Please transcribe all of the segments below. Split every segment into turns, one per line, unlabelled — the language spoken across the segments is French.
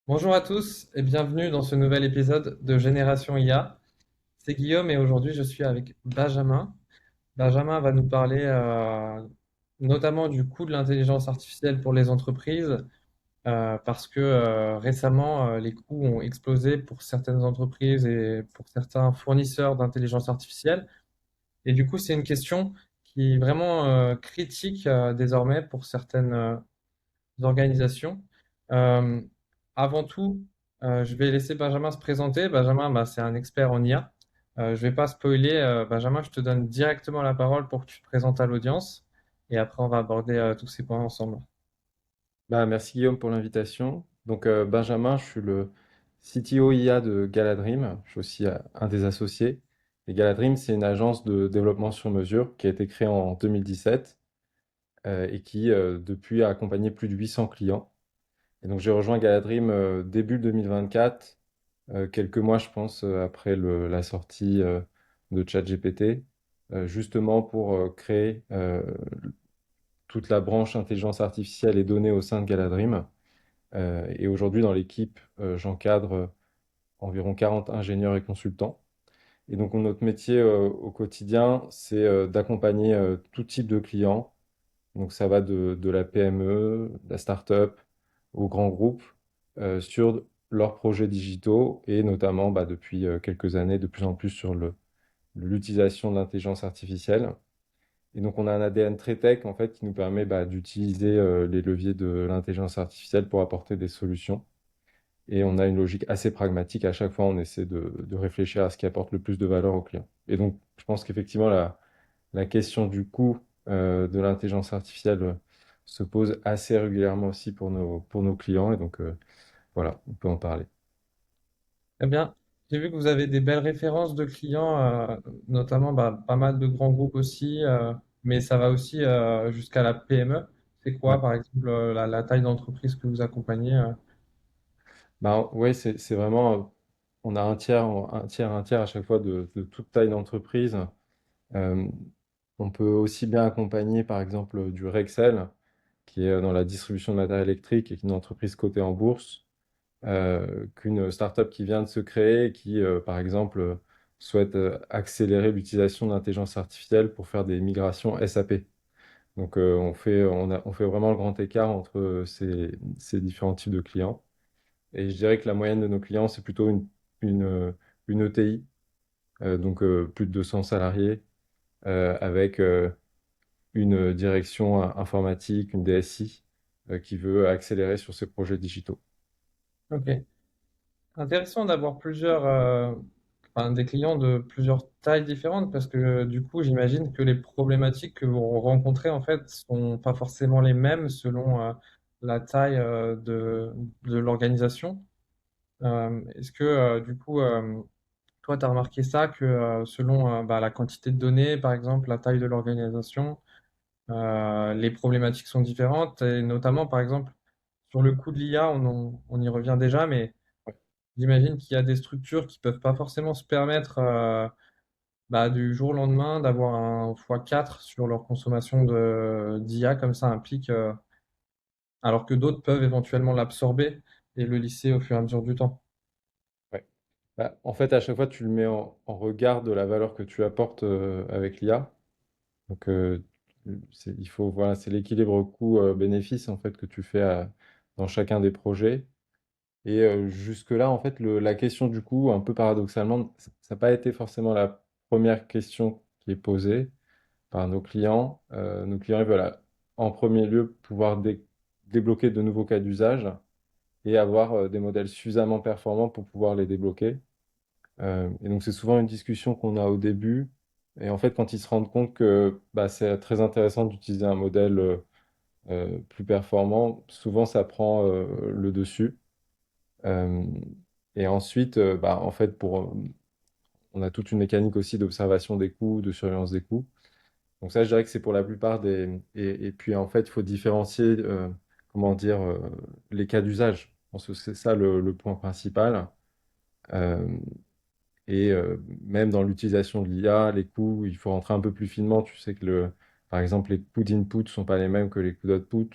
Bonjour à tous et bienvenue dans ce nouvel épisode de Génération IA. C'est Guillaume et aujourd'hui je suis avec Benjamin. Benjamin va nous parler notamment du coût de l'intelligence artificielle pour les entreprises parce que récemment les coûts ont explosé pour certaines entreprises et pour certains fournisseurs d'intelligence artificielle. Et du coup c'est une question qui est vraiment critique désormais pour certaines organisations. Euh, Avant tout, je vais laisser Benjamin se présenter. Benjamin, bah, c'est un expert en IA. Je vais pas spoiler. Benjamin, je te donne directement la parole pour que tu te présentes à l'audience. Et après, on va aborder tous ces points ensemble.
Merci Guillaume pour l'invitation. Benjamin, je suis le CTO IA de Galadream. Je suis aussi un des associés. Et Galadream, c'est une agence de développement sur mesure qui a été créée en 2017 et qui depuis a accompagné plus de 800 clients. Et donc j'ai rejoint Galadream début 2024, quelques mois je pense après la sortie de ChatGPT, justement pour créer toute la branche intelligence artificielle et données au sein de Galadream. Et aujourd'hui, dans l'équipe, j'encadre environ 40 ingénieurs et consultants. Et donc, notre métier au quotidien, c'est d'accompagner tout type de clients. Donc, ça va de la PME, de la start-up, aux grands groupes sur leurs projets digitaux et notamment depuis quelques années, de plus en plus sur l'utilisation de l'intelligence artificielle. Et donc, on a un ADN très tech en fait qui nous permet d'utiliser les leviers de l'intelligence artificielle pour apporter des solutions. Et on a une logique assez pragmatique. À chaque fois, on essaie de réfléchir à ce qui apporte le plus de valeur au client. Et donc, je pense qu'effectivement, la question du coût de l'intelligence artificielle se pose assez régulièrement aussi pour nos clients. Et donc, voilà, on peut en parler.
Eh bien, j'ai vu que vous avez des belles références de clients, notamment bah, pas mal de grands groupes aussi, mais ça va aussi jusqu'à la PME. C'est
Ouais.
quoi, par exemple, la taille d'entreprise que vous accompagnez
Ouais, c'est vraiment, on a un tiers à chaque fois de toute taille d'entreprise. Euh, on peut aussi bien accompagner, par exemple, du Rexel, qui est dans la distribution de matériel électrique et qui est une entreprise cotée en bourse, qu'une startup qui vient de se créer et qui, par exemple, souhaite accélérer l'utilisation de l'intelligence artificielle pour faire des migrations SAP. Donc, on fait vraiment le grand écart entre ces différents types de clients. Et je dirais que la moyenne de nos clients, c'est plutôt une ETI, plus de 200 salariés, avec une direction informatique, une DSI, qui veut accélérer sur ses projets digitaux.
Ok. Intéressant d'avoir enfin, des clients de plusieurs tailles différentes parce que du coup, j'imagine que les problématiques que vous rencontrez en fait sont pas forcément les mêmes selon la taille de l'organisation. Est-ce que du coup, toi, tu as remarqué ça que selon bah, la quantité de données, par exemple, la taille de l'organisation, les problématiques sont différentes et notamment, par exemple, sur le coût de l'IA, on y revient déjà, mais j'imagine qu'il y a des structures qui peuvent pas forcément se permettre bah, du jour au lendemain d'avoir un x4 sur leur consommation d'IA comme ça implique, alors que d'autres peuvent éventuellement l'absorber et le lisser au fur et à mesure du temps.
Ouais. En fait, à chaque fois, tu le mets en regard de la valeur que tu apportes avec l'IA. Donc, voilà, c'est l'équilibre coût-bénéfice en fait que tu fais dans chacun des projets. Et jusque-là, en fait, la question du coût, un peu paradoxalement, ça n'a pas été forcément la première question qui est posée par nos clients. Nos clients, ils veulent en premier lieu pouvoir débloquer de nouveaux cas d'usage et avoir des modèles suffisamment performants pour pouvoir les débloquer. Et donc, c'est souvent une discussion qu'on a au début. Et en fait, quand ils se rendent compte que c'est très intéressant d'utiliser un modèle plus performant, souvent ça prend le dessus. Euh, et ensuite, en fait, on a toute une mécanique aussi d'observation des coûts, de surveillance des coûts. Donc ça, je dirais que c'est pour la plupart des... Et puis, en fait, il faut différencier, comment dire, les cas d'usage. Je pense que c'est ça le point principal. Euh, Même dans l'utilisation de l'IA, les coûts, il faut rentrer un peu plus finement. Tu sais que, par exemple, les coûts d'input ne sont pas les mêmes que les coûts d'output.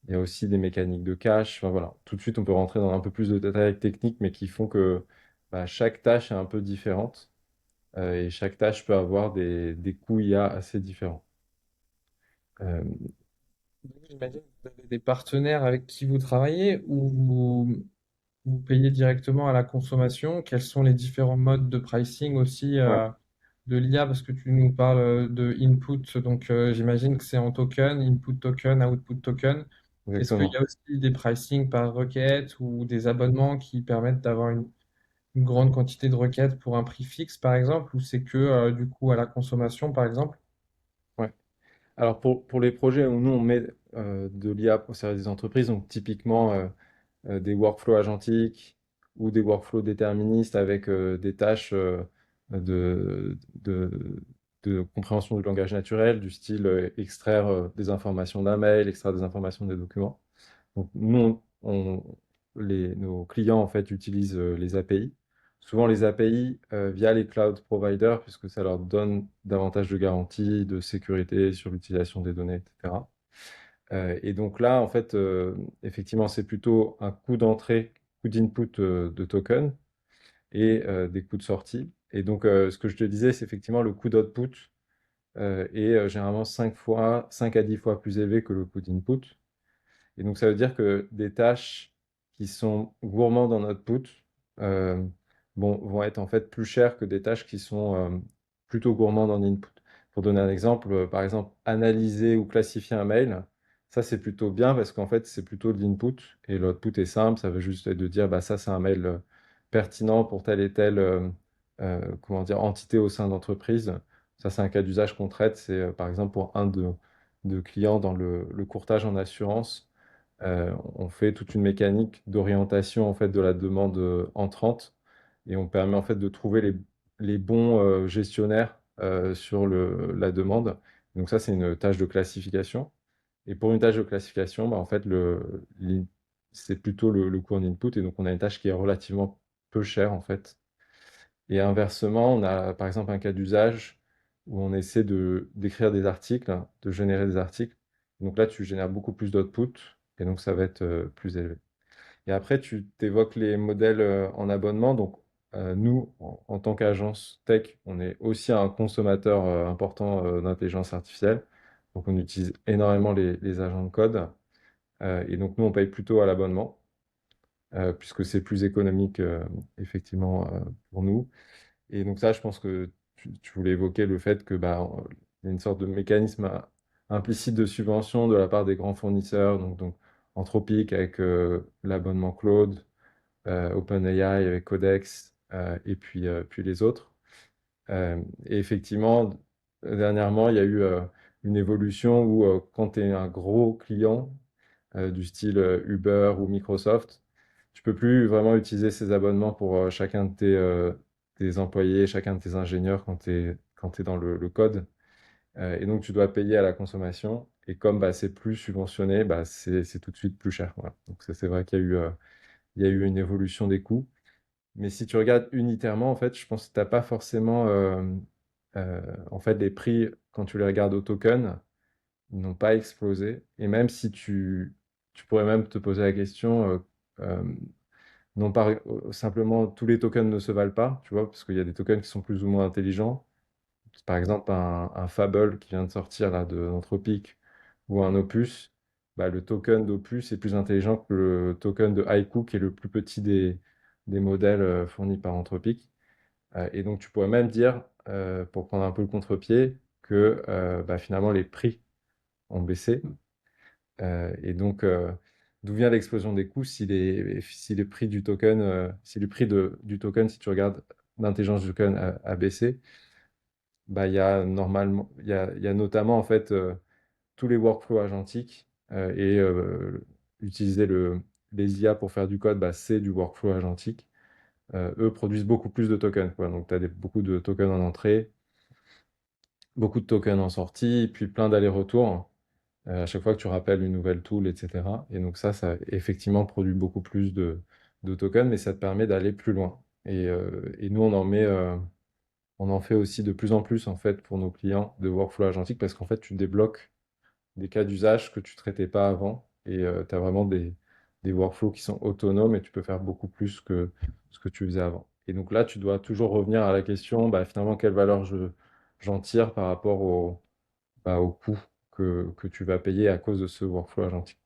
Il y a aussi des mécaniques de cache. Enfin, voilà. Tout de suite, on peut rentrer dans un peu plus de détails techniques, mais qui font que bah, chaque tâche est un peu différente et chaque tâche peut avoir des coûts IA assez différents. Euh,
Donc, j'imagine que vous avez des partenaires avec qui vous travaillez ou vous payez directement à la consommation. Quels sont les différents modes de pricing aussi
ouais,
de l'IA? Parce que tu nous parles de input, donc j'imagine que c'est en token, input token, output token. Est-ce qu'il y
exactement.
a aussi des pricing par requête ou des abonnements qui permettent d'avoir une grande quantité de requêtes pour un prix fixe, par exemple, ou c'est que du coup à la consommation, par exemple?
Ouais. Alors pour les projets où nous on met de l'IA au service des entreprises, donc typiquement des workflows agentiques ou des workflows déterministes avec des tâches de, de compréhension du langage naturel, du style extraire des informations d'un mail, extraire des informations des documents. Donc nous, nos clients en fait utilisent les API. Souvent les API via les cloud providers, puisque ça leur donne davantage de garanties, de sécurité sur l'utilisation des données, etc. Et donc là, en fait, effectivement, c'est plutôt un coût d'entrée, coût d'input de token et des coûts de sortie. Et donc, ce que je te disais, c'est effectivement le coût d'output est généralement 5 à 10 fois plus élevé que le coût d'input. Et donc, ça veut dire que des tâches qui sont gourmandes en output euh, vont être en fait plus chères que des tâches qui sont plutôt gourmandes en input. Pour donner un exemple, par exemple, analyser ou classifier un mail, ça c'est plutôt bien parce qu'en fait c'est plutôt de l'input et l'output est simple, ça veut juste être de dire bah, ça c'est un mail pertinent pour telle et telle comment dire, entité au sein d'entreprise. Ça c'est un cas d'usage qu'on traite, c'est par exemple pour un de clients dans le courtage en assurance. On fait toute une mécanique d'orientation en fait de la demande entrante et on permet en fait de trouver les bons gestionnaires sur la demande. Donc ça, c'est une tâche de classification. Et pour une tâche de classification, bah, en fait, c'est plutôt le coût en input et donc on a une tâche qui est relativement peu chère en fait. Et inversement, on a par exemple un cas d'usage où on essaie d'écrire des articles, de générer des articles. Donc là, tu génères beaucoup plus d'output et donc ça va être plus élevé. Et après, tu t'évoques les modèles en abonnement. Donc nous, en tant qu'agence tech, on est aussi un consommateur important d'intelligence artificielle. Donc on utilise énormément les agents de code. Et donc nous, on paye plutôt à l'abonnement, puisque c'est plus économique effectivement pour nous. Et donc ça, je pense que tu voulais évoquer le fait que bah, il y a une sorte de mécanisme implicite de subvention de la part des grands fournisseurs, donc Anthropic avec l'abonnement Claude, OpenAI avec Codex, et puis les autres. Et effectivement, dernièrement, il y a eu une évolution où quand tu es un gros client du style Uber ou Microsoft, tu peux plus vraiment utiliser ces abonnements pour chacun de tes employés, chacun de tes ingénieurs quand tu es dans le code. Et donc, tu dois payer à la consommation. Et comme bah, c'est plus subventionné, bah, c'est tout de suite plus cher. Voilà. Donc, ça, c'est vrai qu'il y a eu une évolution des coûts. Mais si tu regardes unitairement, en fait, je pense que tu n'as pas forcément. En fait, les prix, quand tu les regardes au token, ils n'ont pas explosé. Et même si tu pourrais même te poser la question, euh, non pas simplement tous les tokens ne se valent pas, tu vois, parce qu'il y a des tokens qui sont plus ou moins intelligents. Par exemple, un Fable qui vient de sortir là, d'Anthropic ou un Opus, bah, le token d'Opus est plus intelligent que le token de Haiku, qui est le plus petit des modèles fournis par Anthropic. Et donc, tu pourrais même dire, pour prendre un peu le contre-pied, que bah, finalement les prix ont baissé. Et donc, d'où vient l'explosion des coûts si les prix du token, si le prix du token, si tu regardes l'intelligence du token a baissé, bah, il y a notamment en fait tous les workflows agentiques et utiliser les IA pour faire du code, bah, c'est du workflow agentique. Eux produisent beaucoup plus de tokens, quoi. Donc, tu as beaucoup de tokens en entrée, beaucoup de tokens en sortie, puis plein d'allers-retours à chaque fois que tu rappelles une nouvelle tool, etc. Et donc ça effectivement produit beaucoup plus de tokens, mais ça te permet d'aller plus loin. Et nous, on en fait aussi de plus en plus en fait pour nos clients de workflow agentique parce qu'en fait, tu débloques des cas d'usage que tu traitais pas avant. et tu as vraiment des workflows qui sont autonomes et tu peux faire beaucoup plus que ce que tu faisais avant. Et donc là, tu dois toujours revenir à la question, bah, finalement, quelle valeur j'en tire par rapport au coût que tu vas payer à cause de ce workflow agentique.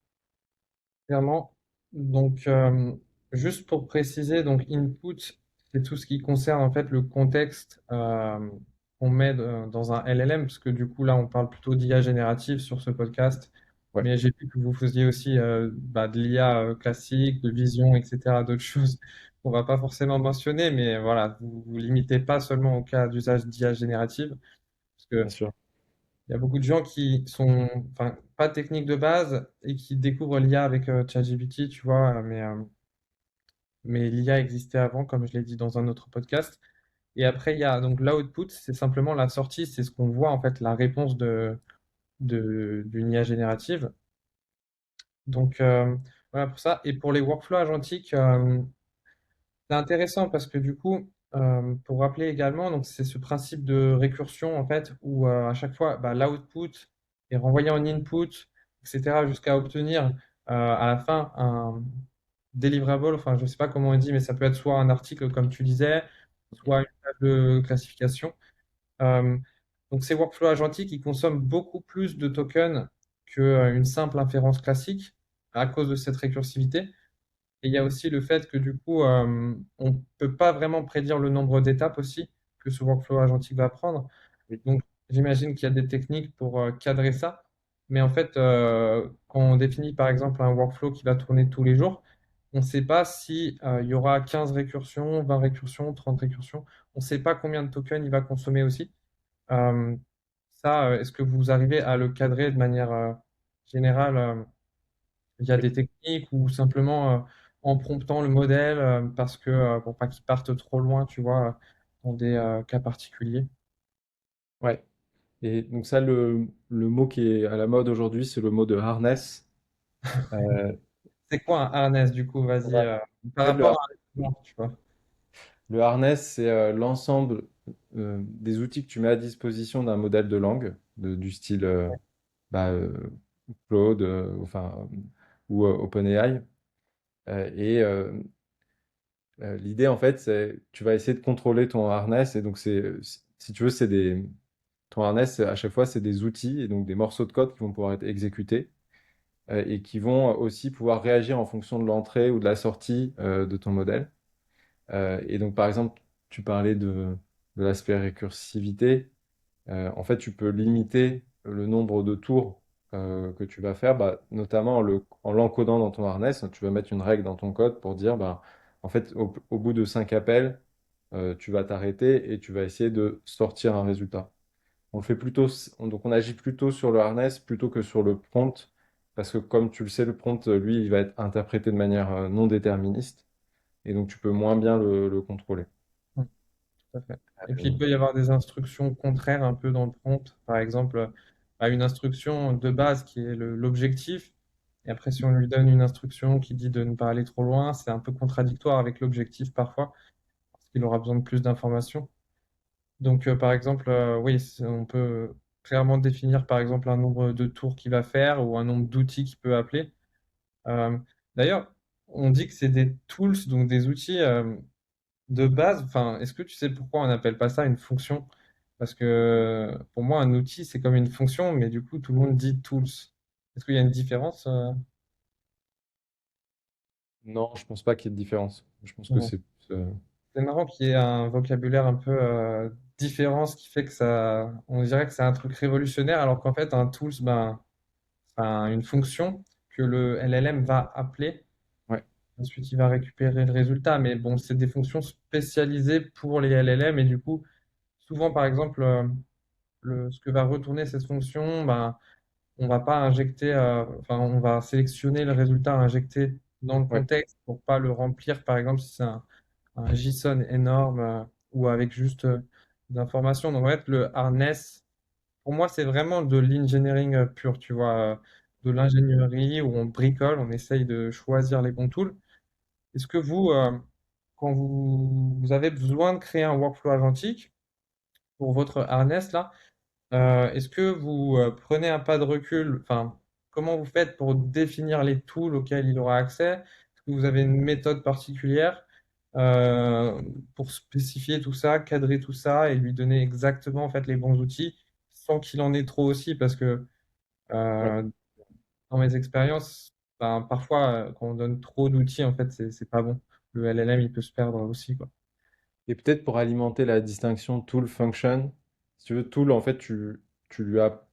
Clairement. Donc, juste pour préciser, donc input, c'est tout ce qui concerne en fait le contexte qu'on met dans un LLM, parce que du coup là, on parle plutôt d'IA générative sur ce podcast.
Ouais,
Mais j'ai vu que vous faisiez aussi de l'IA classique, de vision, etc., d'autres choses qu'on va pas forcément mentionner, mais voilà, vous vous limitez pas seulement au cas d'usage d'IA générative, parce
bien
que
sûr.
il y a beaucoup de gens qui sont, enfin, pas techniques de base et qui découvrent l'IA avec ChatGPT, tu vois, mais l'IA existait avant, comme je l'ai dit dans un autre podcast. Et après, il y a donc l'output, c'est simplement la sortie, c'est ce qu'on voit en fait, la réponse d'une IA générative. Donc voilà pour ça. Et pour les workflows agentiques, c'est intéressant parce que du coup, pour rappeler également, donc c'est ce principe de récursion en fait, où à chaque fois, bah, l'output est renvoyé en input, etc., jusqu'à obtenir à la fin un deliverable. Enfin, je sais pas comment on dit, mais ça peut être soit un article comme tu disais, soit une table de classification. Euh, donc ces workflows agentiques, ils consomment beaucoup plus de tokens qu'une simple inférence classique à cause de cette récursivité. Et il y a aussi le fait que du coup, on ne peut pas vraiment prédire le nombre d'étapes aussi que ce workflow agentique va prendre.
Oui.
Donc, j'imagine qu'il y a des techniques pour cadrer ça. Mais en fait, quand on définit par exemple un workflow qui va tourner tous les jours, on ne sait pas si, il y aura 15 récursions, 20 récursions, 30 récursions. On ne sait pas combien de tokens il va consommer aussi. Euh, Ça, est-ce que vous arrivez à le cadrer de manière générale via
Oui.
des techniques ou simplement en promptant le modèle parce que pour pas qu'il parte trop loin, tu vois, dans des cas particuliers.
Ouais. Et donc ça, le mot qui est à la mode aujourd'hui, c'est le mot de harness. Euh,
C'est quoi un harness du coup? Vas-y,
ouais. En
par
fait,
rapport à tu vois.
le harness, c'est l'ensemble des outils que tu mets à disposition d'un modèle de langue, du style bah, Claude, ou OpenAI. Et l'idée, en fait, c'est tu vas essayer de contrôler ton harness. Et donc, si tu veux, ton harness, à chaque fois, c'est des outils et donc des morceaux de code qui vont pouvoir être exécutés et qui vont aussi pouvoir réagir en fonction de l'entrée ou de la sortie de ton modèle. Et donc, par exemple, tu parlais de l'aspect récursivité. En fait, tu peux limiter le nombre de tours que tu vas faire, bah, notamment en l'encodant dans ton harness. Tu vas mettre une règle dans ton code pour dire, bah, en fait, au bout de 5 appels, tu vas t'arrêter et tu vas essayer de sortir un résultat. On le fait plutôt, donc on agit plutôt sur le harness plutôt que sur le prompt, parce que comme tu le sais, le prompt, lui, il va être interprété de manière non déterministe, et donc tu peux moins bien le contrôler.
Mm, tout à fait. Et puis
Euh,
il peut y avoir des instructions contraires un peu dans le prompt, par exemple à une instruction de base qui est l'objectif. Et après, si on lui donne une instruction qui dit de ne pas aller trop loin, c'est un peu contradictoire avec l'objectif parfois, parce qu'il aura besoin de plus d'informations. Donc, par exemple, oui, on peut clairement définir, par exemple, un nombre de tours qu'il va faire ou un nombre d'outils qu'il peut appeler. Euh, D'ailleurs, on dit que c'est des tools, donc des outils de base. Enfin, est-ce que tu sais pourquoi on n'appelle pas ça une fonction? Parce que pour moi, un outil, c'est comme une fonction, mais du coup, tout le monde dit tools. Est-ce qu'il y a une différence?
non, je pense pas qu'il y ait de différence. Je pense que
Non.
c'est
C'est marrant qu'il y ait un vocabulaire un peu différent, ce qui fait que ça, on dirait que c'est un truc révolutionnaire, alors qu'en fait, un tools, ben, une fonction que le LLM va appeler.
ouais,
Ensuite, il va récupérer le résultat. Mais bon, c'est des fonctions spécialisées pour les LLM. Et du coup, souvent, par exemple, ce que va retourner cette fonction, ben, on va pas injecter, enfin, on va sélectionner le résultat à injecter dans le
ouais,
contexte pour pas le remplir, par exemple, si c'est un JSON énorme ou avec juste d'informations. Donc, en fait, le harness, pour moi, c'est vraiment de l'engineering pur, tu vois, de l'ingénierie où on bricole, on essaye de choisir les bons tools. Est-ce que vous, quand vous avez besoin de créer un workflow agentique pour votre harness là, est-ce que vous prenez un pas de recul, enfin, comment vous faites pour définir les tools auxquels il aura accès? Est-ce que vous avez une méthode particulière euh, pour spécifier tout ça, cadrer tout ça et lui donner exactement en fait les bons outils sans qu'il en ait trop aussi? Parce que
Ouais.
euh, dans mes expériences, ben, parfois quand on donne trop d'outils, en fait, c'est pas bon. Le LLM, il peut se perdre aussi, quoi.
Et peut-être pour alimenter la distinction tool-function, si tu veux, tool, en fait, tu lui as,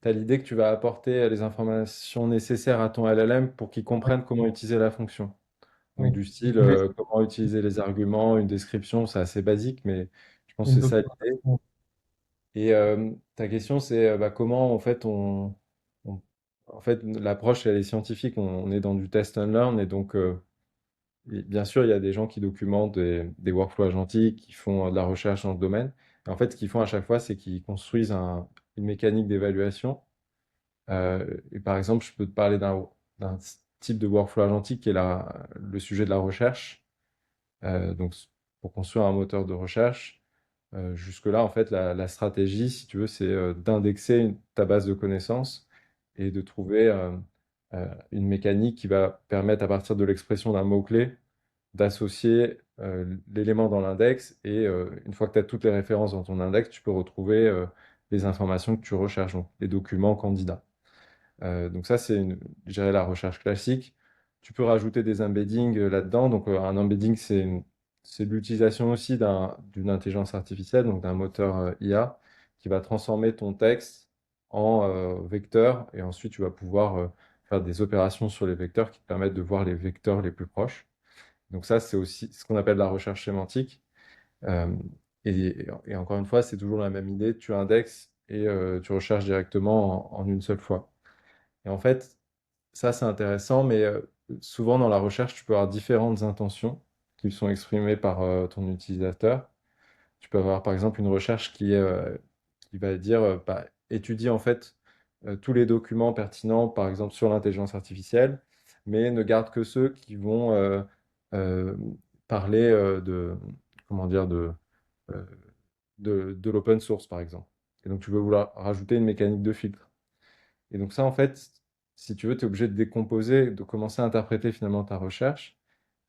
t'as l'idée que tu vas apporter les informations nécessaires à ton LLM pour qu'il
Oui,
comprenne comment utiliser la fonction. Donc
oui.
du style,
Une,
comment utiliser les arguments, une description, c'est assez basique, mais je pense
une
que c'est ça l'idée.
documentation.
Et ta question, c'est bah, comment en fait en fait l'approche elle est scientifique. On est dans du test and learn et donc et bien sûr il y a des gens qui documentent des workflows agentiques, qui font de la recherche dans le domaine. Et en fait, ce qu'ils font à chaque fois, c'est qu'ils construisent une mécanique d'évaluation. Et par exemple, je peux te parler d'un type de workflow agentique qui est le sujet de la recherche. Donc pour construire un moteur de recherche. Jusque-là, en fait, la stratégie, si tu veux, c'est d'indexer ta base de connaissances et de trouver une mécanique qui va permettre, à partir de l'expression d'un mot-clé, d'associer l'élément dans l'index. Et une fois que tu as toutes les références dans ton index, tu peux retrouver les informations que tu recherches, donc les documents candidats. Donc ça, je dirais, la recherche classique. Tu peux rajouter des embeddings là-dedans. Donc un embedding, c'est l'utilisation aussi d'une intelligence artificielle, donc d'un moteur IA, qui va transformer ton texte en vecteur. Et ensuite, tu vas pouvoir faire des opérations sur les vecteurs qui te permettent de voir les vecteurs les plus proches. Donc ça, c'est aussi ce qu'on appelle la recherche sémantique. Euh, et encore une fois, c'est toujours la même idée. Tu indexes et tu recherches directement en une seule fois. Et en fait, ça c'est intéressant, mais souvent dans la recherche, tu peux avoir différentes intentions qui sont exprimées par ton utilisateur. Tu peux avoir par exemple une recherche qui va dire bah, étudie en fait tous les documents pertinents, par exemple sur l'intelligence artificielle, mais ne garde que ceux qui vont euh, parler comment dire, euh, de l'open source, par exemple. Et donc tu veux vouloir rajouter une mécanique de filtre. Et donc ça, en fait, si tu veux, tu es obligé de décomposer, de commencer à interpréter finalement ta recherche.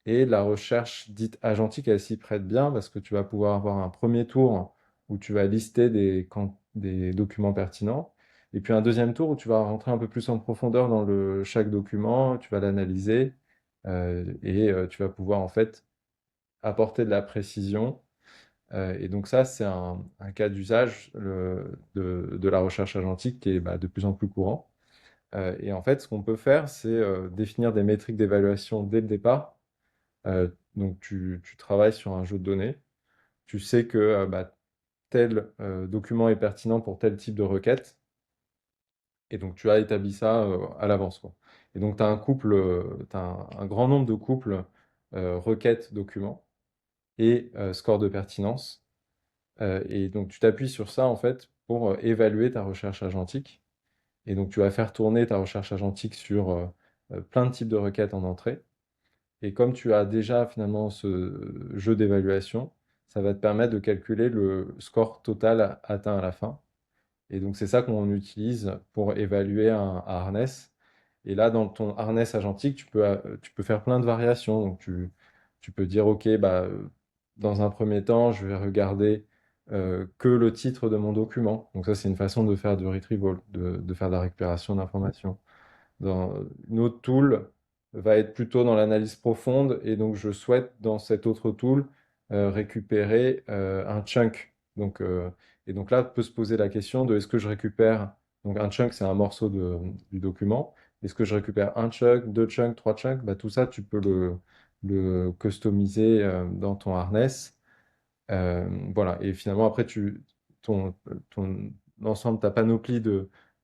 Et la recherche dite agentique, elle s'y prête bien parce que tu vas pouvoir avoir un premier tour où tu vas lister des documents pertinents. Et puis un deuxième tour où tu vas rentrer un peu plus en profondeur dans chaque document, tu vas l'analyser et tu vas pouvoir en fait apporter de la précision. Et donc ça, c'est un cas d'usage de la recherche agentique qui est bah, de plus en plus courant. Et en fait, ce qu'on peut faire, c'est définir des métriques d'évaluation dès le départ. Donc, tu travailles sur un jeu de données. Tu sais que bah, tel document est pertinent pour tel type de requête. Et donc, tu as établi ça à l'avance, quoi. Et donc, tu as un grand nombre de couples requête-document et score de pertinence. Et donc, tu t'appuies sur ça, en fait, pour évaluer ta recherche agentique. Et donc, tu vas faire tourner ta recherche agentique sur plein de types de requêtes en entrée. Et comme tu as déjà finalement ce jeu d'évaluation, ça va te permettre de calculer le score total atteint à la fin. Et donc, c'est ça qu'on utilise pour évaluer un harness. Et là, dans ton harness agentique, tu peux faire plein de variations. Donc, tu peux dire, OK, bah, dans un premier temps, je vais regarder que le titre de mon document. Donc, ça, c'est une façon de faire du retrieval, de faire de la récupération d'informations. Une autre tool va être plutôt dans l'analyse profonde et donc je souhaite dans cette autre tool récupérer un chunk. Et donc là, peut se poser la question de est-ce que je récupère, donc un chunk c'est un morceau du document, est-ce que je récupère un chunk, deux chunks, trois chunks? Bah, tout ça, tu peux le customiser dans ton harness. Voilà, et finalement, après, ton ensemble, ta panoplie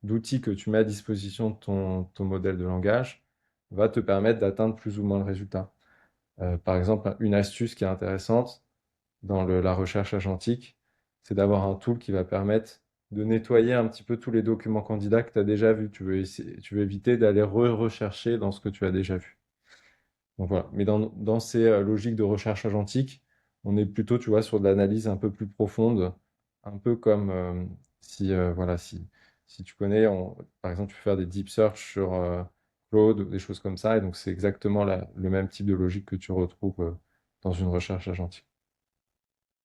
d'outils que tu mets à disposition de ton modèle de langage va te permettre d'atteindre plus ou moins le résultat. Par exemple, une astuce qui est intéressante dans la recherche agentique, c'est d'avoir un tool qui va permettre de nettoyer un petit peu tous les documents candidats que tu as déjà vus. Tu veux éviter d'aller rechercher dans ce que tu as déjà vu. Donc voilà. Mais dans ces logiques de recherche agentique, on est plutôt, tu vois, sur de l'analyse un peu plus profonde, un peu comme si, voilà, si Si tu connais, par exemple, tu peux faire des deep search sur Claude ou des choses comme ça, et donc c'est exactement le même type de logique que tu retrouves dans une recherche agentique.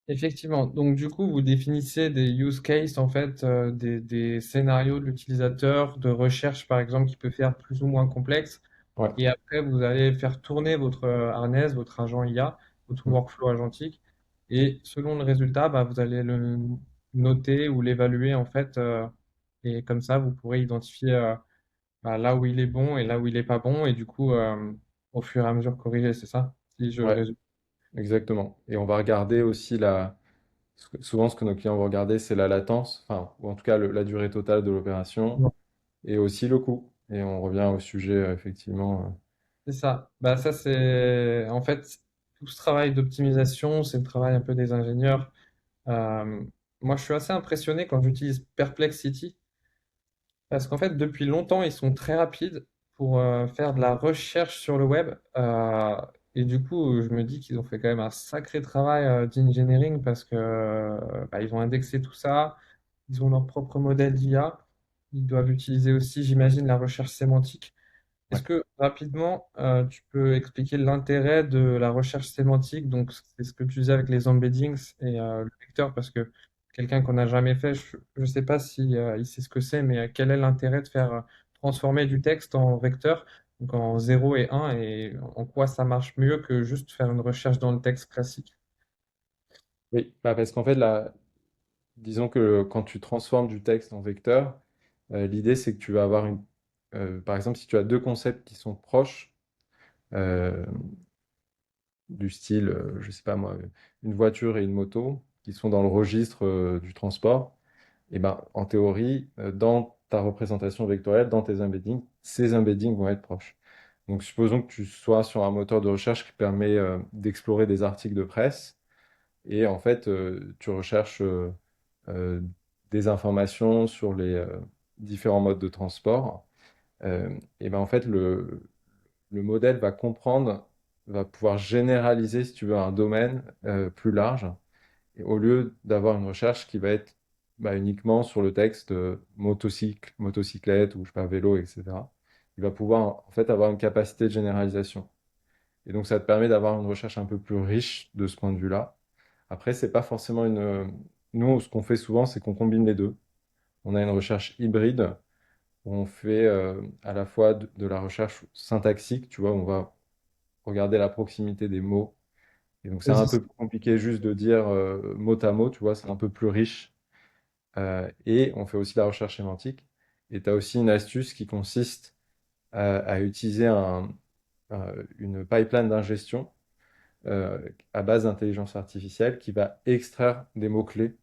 Effectivement. Donc, du coup, vous définissez des use cases, en fait, des scénarios de l'utilisateur, de recherche, par exemple, qui peut faire plus ou moins complexe.
Ouais.
Et après, vous allez faire tourner votre harness, votre agent IA, votre
Mm.
workflow agentique. Et selon le résultat, bah, vous allez le noter ou l'évaluer, en fait. Et comme ça, vous pourrez identifier bah, là où il est bon et là où il n'est pas bon. Et du coup, au fur et à mesure, corriger, c'est ça, si je
Ouais,
résume.
exactement. Et on va regarder aussi souvent ce que nos clients vont regarder, c'est la latence, enfin, ou en tout cas la durée totale de l'opération, et aussi le coût. Et on revient au sujet, effectivement.
C'est ça. Bah, ça, c'est en fait tout ce travail d'optimisation, c'est le travail un peu des ingénieurs. Euh, Moi, je suis assez impressionné quand j'utilise Perplexity parce qu'en fait, depuis longtemps, ils sont très rapides pour faire de la recherche sur le web. Et du coup, je me dis qu'ils ont fait quand même un sacré travail d'engineering parce que bah, ils ont indexé tout ça, ils ont leur propre modèle d'IA. Ils doivent utiliser aussi, j'imagine, la recherche sémantique.
Ouais.
Est-ce que rapidement, tu peux expliquer l'intérêt de la recherche sémantique? Donc, c'est ce que tu disais avec les embeddings et le vecteur, parce que quelqu'un qu'on n'a jamais fait, je ne sais pas si il sait ce que c'est, mais quel est l'intérêt de faire transformer du texte en vecteur, donc en 0 et 1, et en quoi ça marche mieux que juste faire une recherche dans le texte classique?
Oui, bah, parce qu'en fait, disons que quand tu transformes du texte en vecteur, l'idée c'est que tu vas avoir par exemple, si tu as deux concepts qui sont proches, euh, du style, je sais pas moi, une voiture et une moto, qui sont dans le registre du transport, et ben, en théorie, dans ta représentation vectorielle, dans tes embeddings, ces embeddings vont être proches. Donc, supposons que tu sois sur un moteur de recherche qui permet d'explorer des articles de presse, et en fait, tu recherches euh, des informations sur les différents modes de transport. Et ben, en fait, le modèle va comprendre, va pouvoir généraliser, si tu veux, un domaine plus large, et au lieu d'avoir une recherche qui va être bah, uniquement sur le texte motocycle, motocyclette ou je sais pas, vélo, etc. Il va pouvoir en fait avoir une capacité de généralisation. Et donc ça te permet d'avoir une recherche un peu plus riche de ce point de vue-là. Après, c'est pas forcément Nous, ce qu'on fait souvent, c'est qu'on combine les deux. On a une recherche hybride où on fait à la fois de la recherche syntaxique, tu vois, on va regarder la proximité des mots. Et donc c'est un peu plus compliqué juste de dire mot à mot, tu vois, c'est un peu plus riche. Et on fait aussi la recherche sémantique. Et tu as aussi une astuce qui consiste à utiliser une pipeline d'ingestion à base d'intelligence artificielle qui va extraire des mots-clés.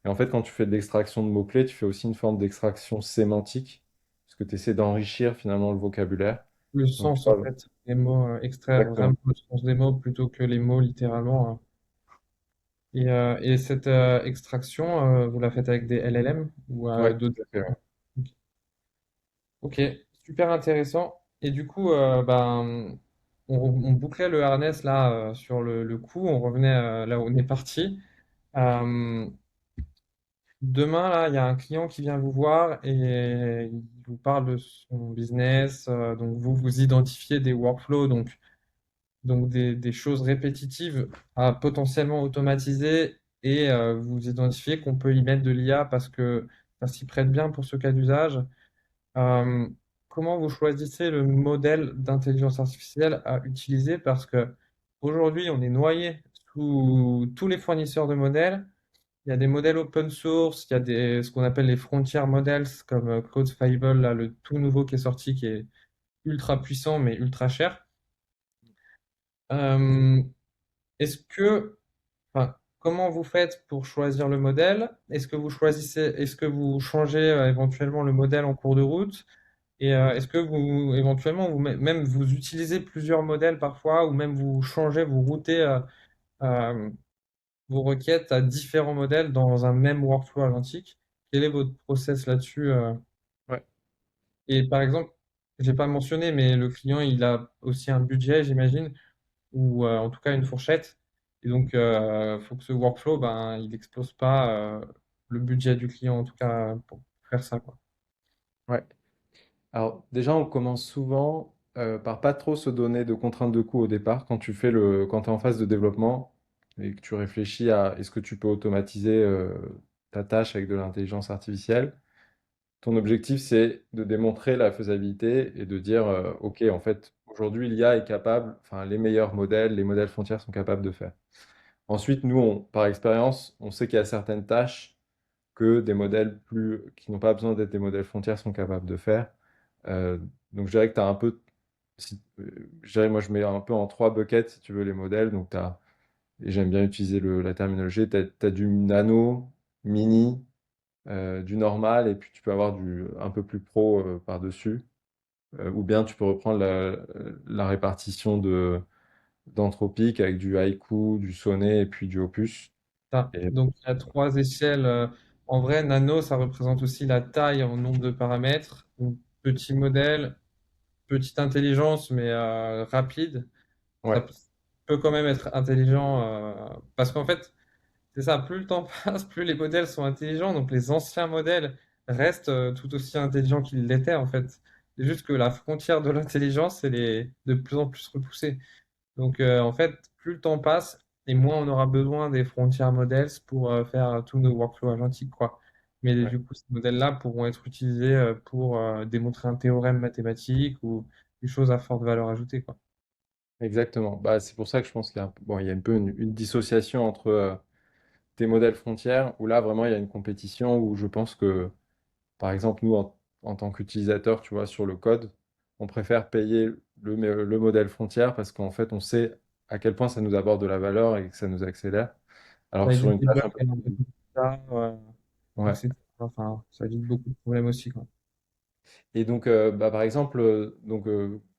Et en fait, quand tu fais de l'extraction de mots-clés, tu fais aussi une forme d'extraction sémantique, parce que tu essaies d'enrichir finalement le vocabulaire.
Le
Donc, tu
sens, en
vois,
fait, des mots, extraire vraiment
exactement.
le sens des mots plutôt que les mots littéralement. Et cette extraction, vous la faites avec des LLM ou
Ouais,
d'autres?
tout à fait, ouais.
Ok, super intéressant. Et du coup, ben, on bouclait le harness là sur le coup, on revenait là où on est parti. Euh, Demain, là, il y a un client qui vient vous voir et il vous parle de son business. Donc, vous identifiez des workflows, donc des choses répétitives à potentiellement automatiser et vous identifiez qu'on peut y mettre de l'IA parce que ça s'y prête bien pour ce cas d'usage. Euh, Comment vous choisissez le modèle d'intelligence artificielle à utiliser? Parce que aujourd'hui, on est noyé sous tous les fournisseurs de modèles. Il y a des modèles open source, il y a ce qu'on appelle les frontier models comme Claude Fable, là, le tout nouveau qui est sorti, qui est ultra puissant mais ultra cher. Euh, Est-ce que, enfin, comment vous faites pour choisir le modèle? Est-ce que vous changez éventuellement le modèle en cours de route? Et est-ce que vous, éventuellement, même vous utilisez plusieurs modèles parfois, ou même vous changez, vous routez euh, vos requêtes à différents modèles dans un même workflow agentique? Quel est votre process là-dessus?
Ouais.
Et par exemple, j'ai pas mentionné, mais le client, il a aussi un budget, j'imagine, ou en tout cas une fourchette. Et donc, faut que ce workflow, ben, il n'explose pas le budget du client, en tout cas, pour faire ça, quoi.
Ouais. Alors déjà, on commence souvent par pas trop se donner de contraintes de coût au départ quand tu es en phase de développement et que tu réfléchis à est-ce que tu peux automatiser ta tâche avec de l'intelligence artificielle. Ton objectif, c'est de démontrer la faisabilité et de dire, OK, en fait, aujourd'hui, l'IA est capable, enfin, les meilleurs modèles, les modèles frontières sont capables de faire. Ensuite, nous, par expérience, on sait qu'il y a certaines tâches que des modèles qui n'ont pas besoin d'être des modèles frontières sont capables de faire. Euh, donc, je dirais que tu as un peu, je dirais, moi, je mets un peu en trois buckets, si tu veux, les modèles. Donc, et j'aime bien utiliser la terminologie, tu as du nano, mini, du normal, et puis tu peux avoir du un peu plus pro par-dessus. Ou bien tu peux reprendre la répartition d'anthropique avec du haïku, du sonnet et puis du opus.
Ça.
Et,
Donc, il y a trois échelles. En vrai, nano, ça représente aussi la taille en nombre de paramètres. Donc, petit modèle, petite intelligence, mais rapide. Ça
ouais,
peut quand même être intelligent parce qu'en fait, c'est ça, plus le temps passe, plus les modèles sont intelligents. Donc les anciens modèles restent tout aussi intelligents qu'ils l'étaient en fait. C'est juste que la frontière de l'intelligence, elle est de plus en plus repoussée. Donc en fait, plus le temps passe et moins on aura besoin des frontières modèles pour faire tous nos workflows agentiques, quoi. Mais
ouais,
du coup, ces modèles-là pourront être utilisés pour démontrer un théorème mathématique ou des choses à forte valeur ajoutée, quoi.
exactement. Bah, c'est pour ça que je pense qu'il y a, bon, il y a un peu une dissociation entre tes modèles frontières, où là, vraiment, il y a une compétition, où je pense que, par exemple, nous, en tant qu'utilisateurs, tu vois, sur le code, on préfère payer le modèle frontière parce qu'en fait, on sait à quel point ça nous apporte de la valeur et que ça nous accélère. Alors
Ça
que sur
évite
une
des
tâche
bugs
un peu
et un peu
plus...
tout ça,
Ouais.
etc. Enfin, ça évite beaucoup de problèmes aussi, quoi.
Et donc, bah, par exemple,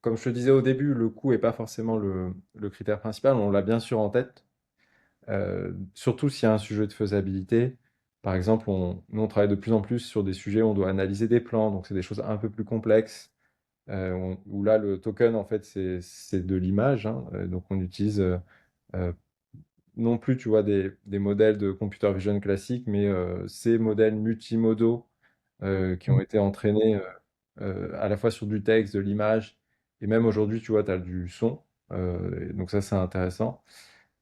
comme je te disais au début, le coût n'est pas forcément le critère principal. On l'a bien sûr en tête, surtout s'il y a un sujet de faisabilité. Par exemple, nous, on travaille de plus en plus sur des sujets où on doit analyser des plans, donc c'est des choses un peu plus complexes, où là, le token, en fait, c'est de l'image, hein, donc on utilise euh, non plus, tu vois, des modèles de computer vision classiques, mais ces modèles multimodaux qui ont été entraînés à la fois sur du texte, de l'image, et même aujourd'hui, tu vois, tu as du son. Et donc ça, c'est intéressant.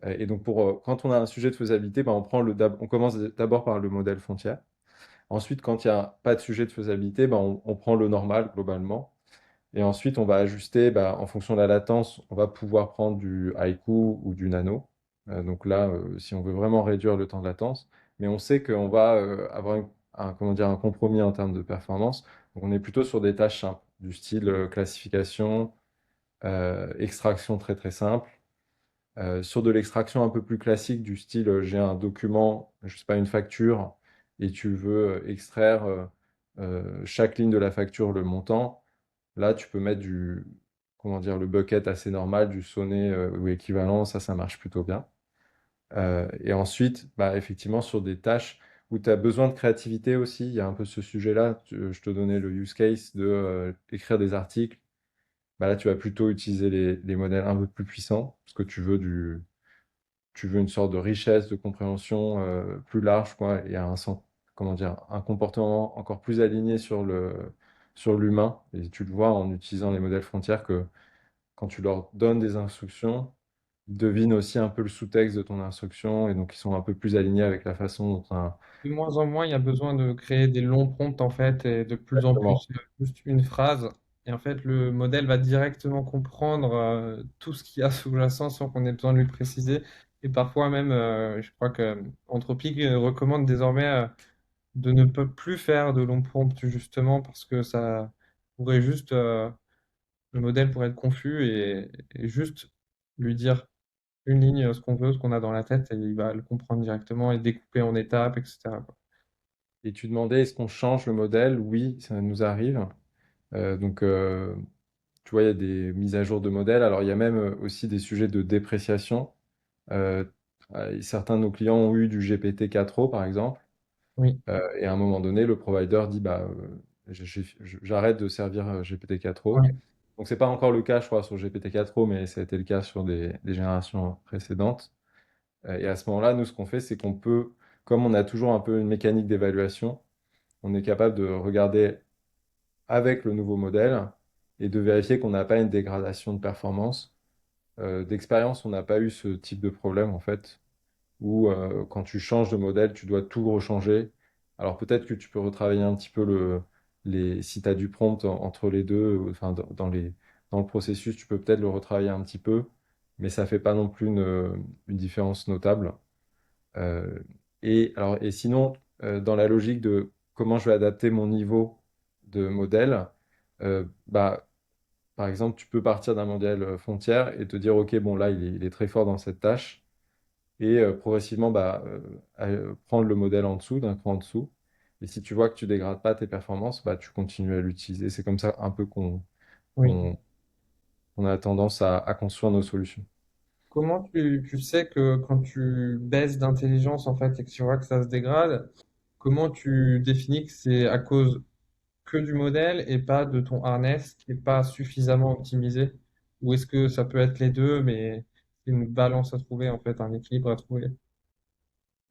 Et donc quand on a un sujet de faisabilité, ben, on commence d'abord par le modèle frontière. Ensuite, quand il n'y a pas de sujet de faisabilité, ben, on prend le normal globalement. Et ensuite, on va ajuster, bah, en fonction de la latence, on va pouvoir prendre du haïku ou du nano. Donc là, si on veut vraiment réduire le temps de latence, mais on sait qu'on va avoir comment dire, un compromis en termes de performance. Donc on est plutôt sur des tâches simples, du style classification, extraction très très simple. Sur de l'extraction un peu plus classique, du style j'ai un document, je sais pas, une facture, et tu veux extraire chaque ligne de la facture, le montant. Là, tu peux mettre comment dire, le bucket assez normal, du sonnet ou équivalent, ça marche plutôt bien. Et ensuite, bah, effectivement, sur des tâches où tu as besoin de créativité aussi, il y a un peu ce sujet-là. Je te donnais le use case de écrire des articles. Bah, là, tu vas plutôt utiliser les modèles un peu plus puissants parce que tu veux une sorte de richesse de compréhension plus large, quoi, et comment dire, un comportement encore plus aligné sur l'humain. Et tu le vois en utilisant les modèles frontières que quand tu leur donnes des instructions, ils devinent aussi un peu le sous-texte de ton instruction et donc ils sont un peu plus alignés avec la façon dont
De moins en moins, il y a besoin de créer des longs prompts en fait, et de plus en
Exactement.
plus juste une phrase. Et en fait, le modèle va directement comprendre tout ce qu'il y a sous-jacent sans qu'on ait besoin de lui préciser. Et parfois même, je crois que Anthropic recommande désormais de ne plus faire de longs prompts justement parce que ça pourrait juste, le modèle pourrait être confus et juste lui dire une ligne, ce qu'on veut, ce qu'on a dans la tête, et il va le comprendre directement et découper en étapes, etc., quoi.
Et tu demandais, est-ce qu'on change le modèle? Oui, ça nous arrive. Donc, tu vois, il y a des mises à jour de modèles. Alors, il y a même aussi des sujets de dépréciation. Euh, Certains de nos clients ont eu du GPT-4o, par exemple.
Oui.
Et à un moment donné, le provider dit, bah, j'arrête de servir GPT-4o.
Ouais.
Donc, c'est pas encore le cas, je crois, sur GPT-4o, mais ça a été le cas sur des générations précédentes. Et à ce moment-là, nous, ce qu'on fait, c'est qu'on peut, comme on a toujours un peu une mécanique d'évaluation, on est capable de regarder avec le nouveau modèle et de vérifier qu'on n'a pas une dégradation de performance. D'expérience, on n'a pas eu ce type de problème en fait, où quand tu changes de modèle, tu dois tout rechanger. Alors peut-être que tu peux retravailler un petit peu si tu as du prompt entre les deux, enfin dans le processus, tu peux peut-être le retravailler un petit peu, mais ça fait pas non plus une différence notable. Euh, et sinon, dans la logique de comment je vais adapter mon niveau de modèle, bah, par exemple, tu peux partir d'un modèle frontière et te dire, OK, bon, là, il est très fort dans cette tâche, et progressivement, prendre le modèle en dessous, d'un cran en dessous. Et si tu vois que tu dégrades pas tes performances, bah, tu continues à l'utiliser. C'est comme ça un peu
Oui.
qu'on, qu'on a tendance à construire nos solutions.
Comment tu sais que quand tu baisses d'intelligence, en fait, et que tu vois que ça se dégrade, comment tu définis que c'est à cause que du modèle et pas de ton harness qui n'est pas suffisamment optimisé? Ou est-ce que ça peut être les deux, mais c'est une balance à trouver, en fait, un équilibre à trouver?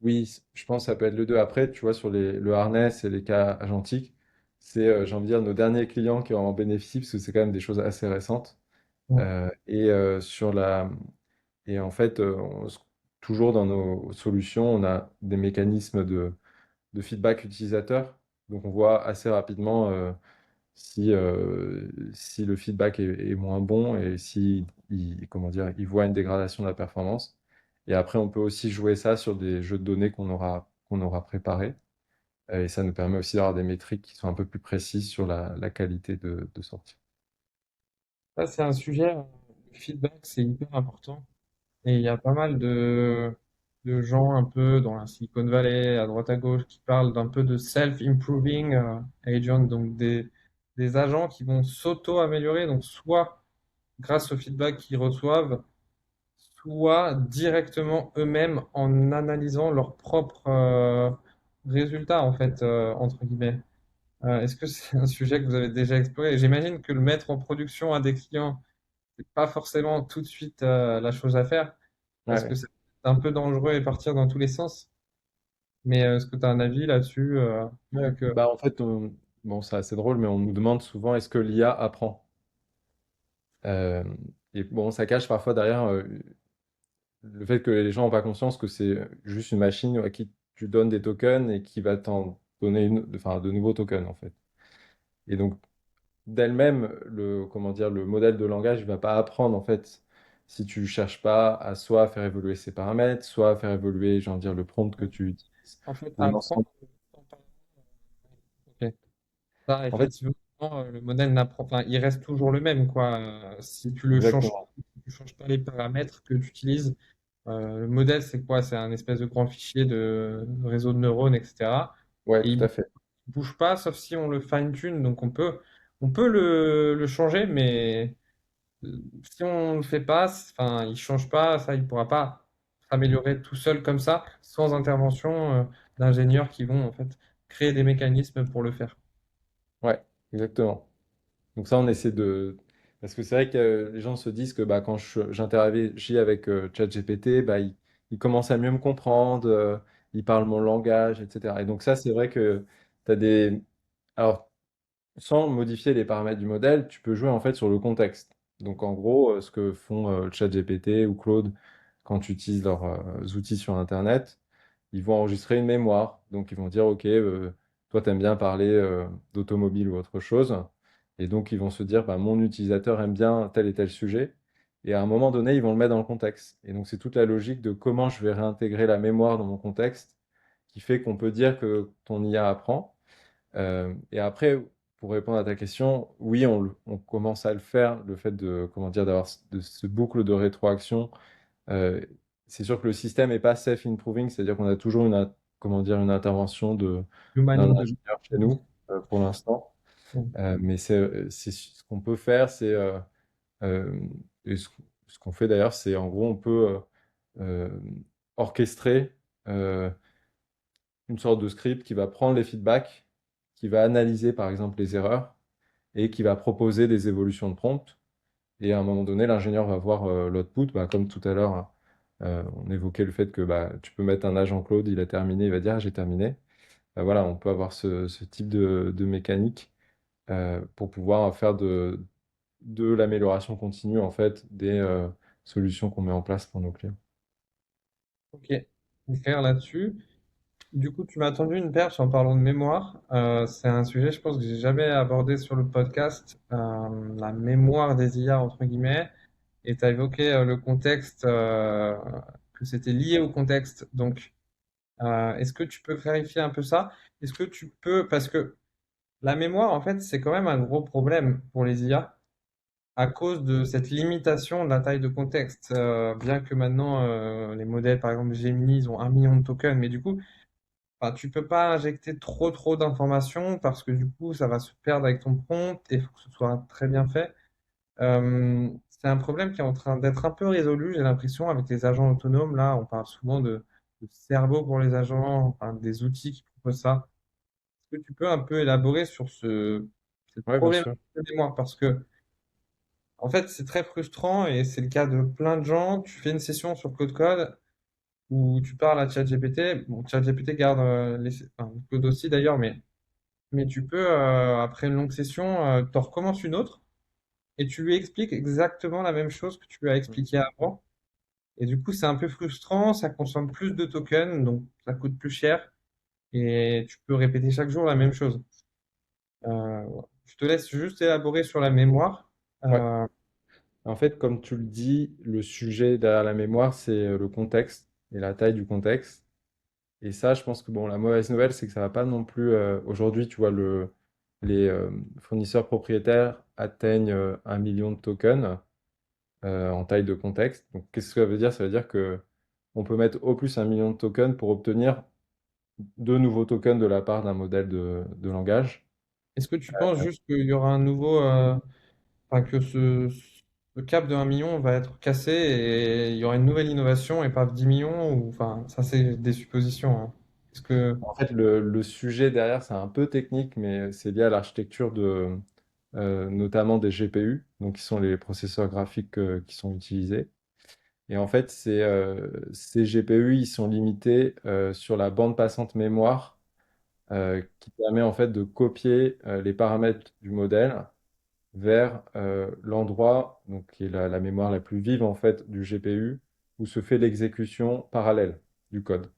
Oui, je pense que ça peut être le deux. Après, tu vois, sur le harness et les cas agentiques, c'est, j'ai envie de dire, nos derniers clients qui en bénéficient, parce que c'est quand même des choses assez récentes.
Ouais.
Et et en fait, toujours dans nos solutions, on a des mécanismes de feedback utilisateur. Donc, on voit assez rapidement si le feedback est moins bon et si comment dire, il voit une dégradation de la performance. Et après, on peut aussi jouer ça sur des jeux de données qu'on aura préparés. Et ça nous permet aussi d'avoir des métriques qui sont un peu plus précises sur la qualité de sortie.
Ça, c'est un sujet, le feedback, c'est hyper important. Et il y a pas mal de gens un peu dans la Silicon Valley, à droite à gauche, qui parlent d'un peu de self-improving agent, donc des agents qui vont s'auto-améliorer, donc soit grâce au feedback qu'ils reçoivent, soit directement eux-mêmes en analysant leurs propres résultats, en fait, entre guillemets. Est-ce que c'est un sujet que vous avez déjà exploré? J'imagine que le mettre en production à des clients, c'est pas forcément tout de suite la chose à faire parce que
Ouais.
c'est un peu dangereux et partir dans tous les sens. Mais est-ce que tu as un avis là-dessus,
Ouais.
vu que
Bah, en fait, bon, c'est assez drôle, mais on nous demande souvent est-ce que l'IA apprend? Euh, et bon, ça cache parfois derrière le fait que les gens n'ont pas conscience que c'est juste une machine à qui tu donnes des tokens et qui va t'en donner enfin, de nouveaux tokens en fait. Et donc d'elle-même, comment dire, le modèle de langage ne va pas apprendre en fait si tu ne cherches pas à soit faire évoluer ses paramètres, soit à faire évoluer, j'ai envie de dire, le prompt que tu utilises
en fait,
ou
apprendre.
l'ensemble.
Ok. Ça,
En fait,
effectivement, le modèle n'apprend, enfin, il reste toujours le même, quoi. Si tu le changes,
exactement.
si tu changes pas les paramètres que tu utilises, le modèle, c'est quoi? C'est un espèce de grand fichier de réseau de neurones, etc.
Ouais,
Et
tout
il
à fait.
bouge pas, sauf si on le fine-tune. Donc on peut le changer, mais si on le fait pas, enfin, il change pas, ça, il pourra pas s'améliorer tout seul comme ça, sans intervention d'ingénieurs qui vont en fait créer des mécanismes pour le faire.
Ouais, exactement. Donc ça, on essaie de... Parce que c'est vrai que les gens se disent que bah, quand j'interagis avec ChatGPT, bah, il commence à mieux me comprendre, il parle mon langage, etc. Et donc ça, c'est vrai que tu as des... Alors, sans modifier les paramètres du modèle, tu peux jouer en fait sur le contexte. Donc en gros, ce que font ChatGPT ou Claude quand tu utilises leurs outils sur Internet, ils vont enregistrer une mémoire. Donc ils vont dire, OK, toi, tu aimes bien parler d'automobile ou autre chose. Et donc ils vont se dire, bah, mon utilisateur aime bien tel et tel sujet. Et à un moment donné, ils vont le mettre dans le contexte. Et donc c'est toute la logique de comment je vais réintégrer la mémoire dans mon contexte qui fait qu'on peut dire que ton IA apprend. Et après, pour répondre à ta question, oui, on commence à le faire, le fait de, comment dire, d'avoir ce boucle de rétroaction. euh, c'est sûr que le système n'est pas self-improving, c'est-à-dire qu'on a toujours comment dire, une intervention
Human
d'un
in the
ingénieur chez nous pour l'instant. Mais ce qu'on peut faire, euh, et ce qu'on fait d'ailleurs, c'est en gros, on peut euh, orchestrer euh, une sorte de script qui va prendre les feedbacks, qui va analyser par exemple les erreurs et qui va proposer des évolutions de prompt. Et à un moment donné, l'ingénieur va voir l'output, bah, comme tout à l'heure, on évoquait le fait que bah, tu peux mettre un agent Claude, il a terminé, il va dire ah, j'ai terminé. voilà, on peut avoir ce type de mécanique pour pouvoir faire de l'amélioration continue en fait des solutions qu'on met en place pour nos clients.
Ok, clair là-dessus. Du coup, tu m'as tendu une perche en parlant de mémoire. C'est un sujet, je pense, que j'ai jamais abordé sur le podcast, la mémoire des IA, entre guillemets. Et tu as évoqué le contexte, que c'était lié au contexte. Donc, est-ce que tu peux clarifier un peu ça? Est-ce que tu peux, parce que la mémoire, en fait, c'est quand même un gros problème pour les IA à cause de cette limitation de la taille de contexte. Bien que maintenant, les modèles, par exemple, Gemini, ils ont 1 million de tokens, mais du coup, enfin, tu peux pas injecter trop d'informations parce que du coup, ça va se perdre avec ton prompt et il faut que ce soit très bien fait. C'est un problème qui est en train d'être un peu résolu, j'ai l'impression, avec les agents autonomes. Là, on parle souvent de cerveau pour les agents, enfin, des outils qui proposent ça. Est-ce que tu peux un peu élaborer sur cette
Ouais, bien
problématique
sûr.
de mémoire? Parce que, en fait, c'est très frustrant et c'est le cas de plein de gens. Tu fais une session sur Code Code où tu parles à ChatGPT. Bon, ChatGPT garde enfin, Claude aussi d'ailleurs, mais tu peux, après une longue session, t'en recommences une autre et tu lui expliques exactement la même chose que tu lui as expliqué avant. Et du coup, c'est un peu frustrant, ça consomme plus de tokens, donc ça coûte plus cher et tu peux répéter chaque jour la même chose. Voilà. Je te laisse juste élaborer sur la mémoire.
Ouais.
Euh,
En fait, comme tu le dis, le sujet derrière la mémoire, c'est le contexte et la taille du contexte. Et ça, je pense que bon, la mauvaise nouvelle, c'est que ça va pas non plus. Aujourd'hui, tu vois, les fournisseurs propriétaires atteignent 1 million de tokens en taille de contexte. Donc, qu'est-ce que ça veut dire? Ça veut dire que on peut mettre au plus 1 million de tokens pour obtenir de nouveaux tokens de la part d'un modèle de langage.
Est-ce que tu penses juste qu'il y aura un nouveau, enfin que ce cap de 1 million va être cassé et il y aura une nouvelle innovation et pas 10 millions ou enfin ça c'est des suppositions, hein. Est-ce que
En fait, le sujet derrière, c'est un peu technique, mais c'est lié à l'architecture notamment des GPU, donc qui sont les processeurs graphiques qui sont utilisés. Et en fait, ces GPU, ils sont limités sur la bande passante mémoire qui permet en fait de copier les paramètres du modèle vers l'endroit, donc qui est la mémoire la plus vive en fait du GPU, où se fait l'exécution parallèle du code.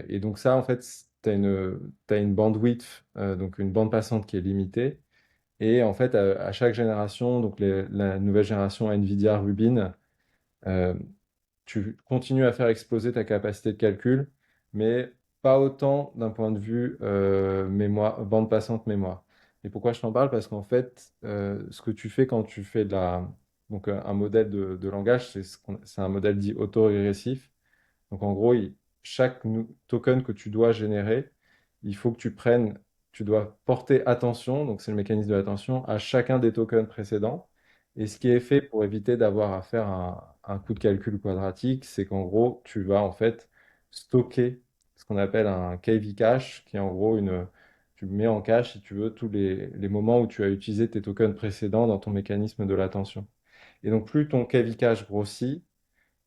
Et donc ça, en fait, t'as une bandwidth, donc une bande passante qui est limitée. Et en fait, à chaque génération, donc la nouvelle génération NVIDIA Rubin, euh, tu continues à faire exploser ta capacité de calcul, mais pas autant d'un point de vue mémoire, bande passante mémoire. Et pourquoi je t'en parle? Parce qu'en fait, ce que tu fais quand tu fais donc un modèle de langage, c'est un modèle dit autorégressif. Donc en gros, chaque token que tu dois générer, il faut que tu dois porter attention, donc c'est le mécanisme de l'attention, à chacun des tokens précédents. Et ce qui est fait pour éviter d'avoir à faire un coup de calcul quadratique, c'est qu'en gros, tu vas en fait stocker ce qu'on appelle un KV cache, qui est en gros tu mets en cache, si tu veux, tous les moments où tu as utilisé tes tokens précédents dans ton mécanisme de l'attention. Et donc plus ton KV cache grossit,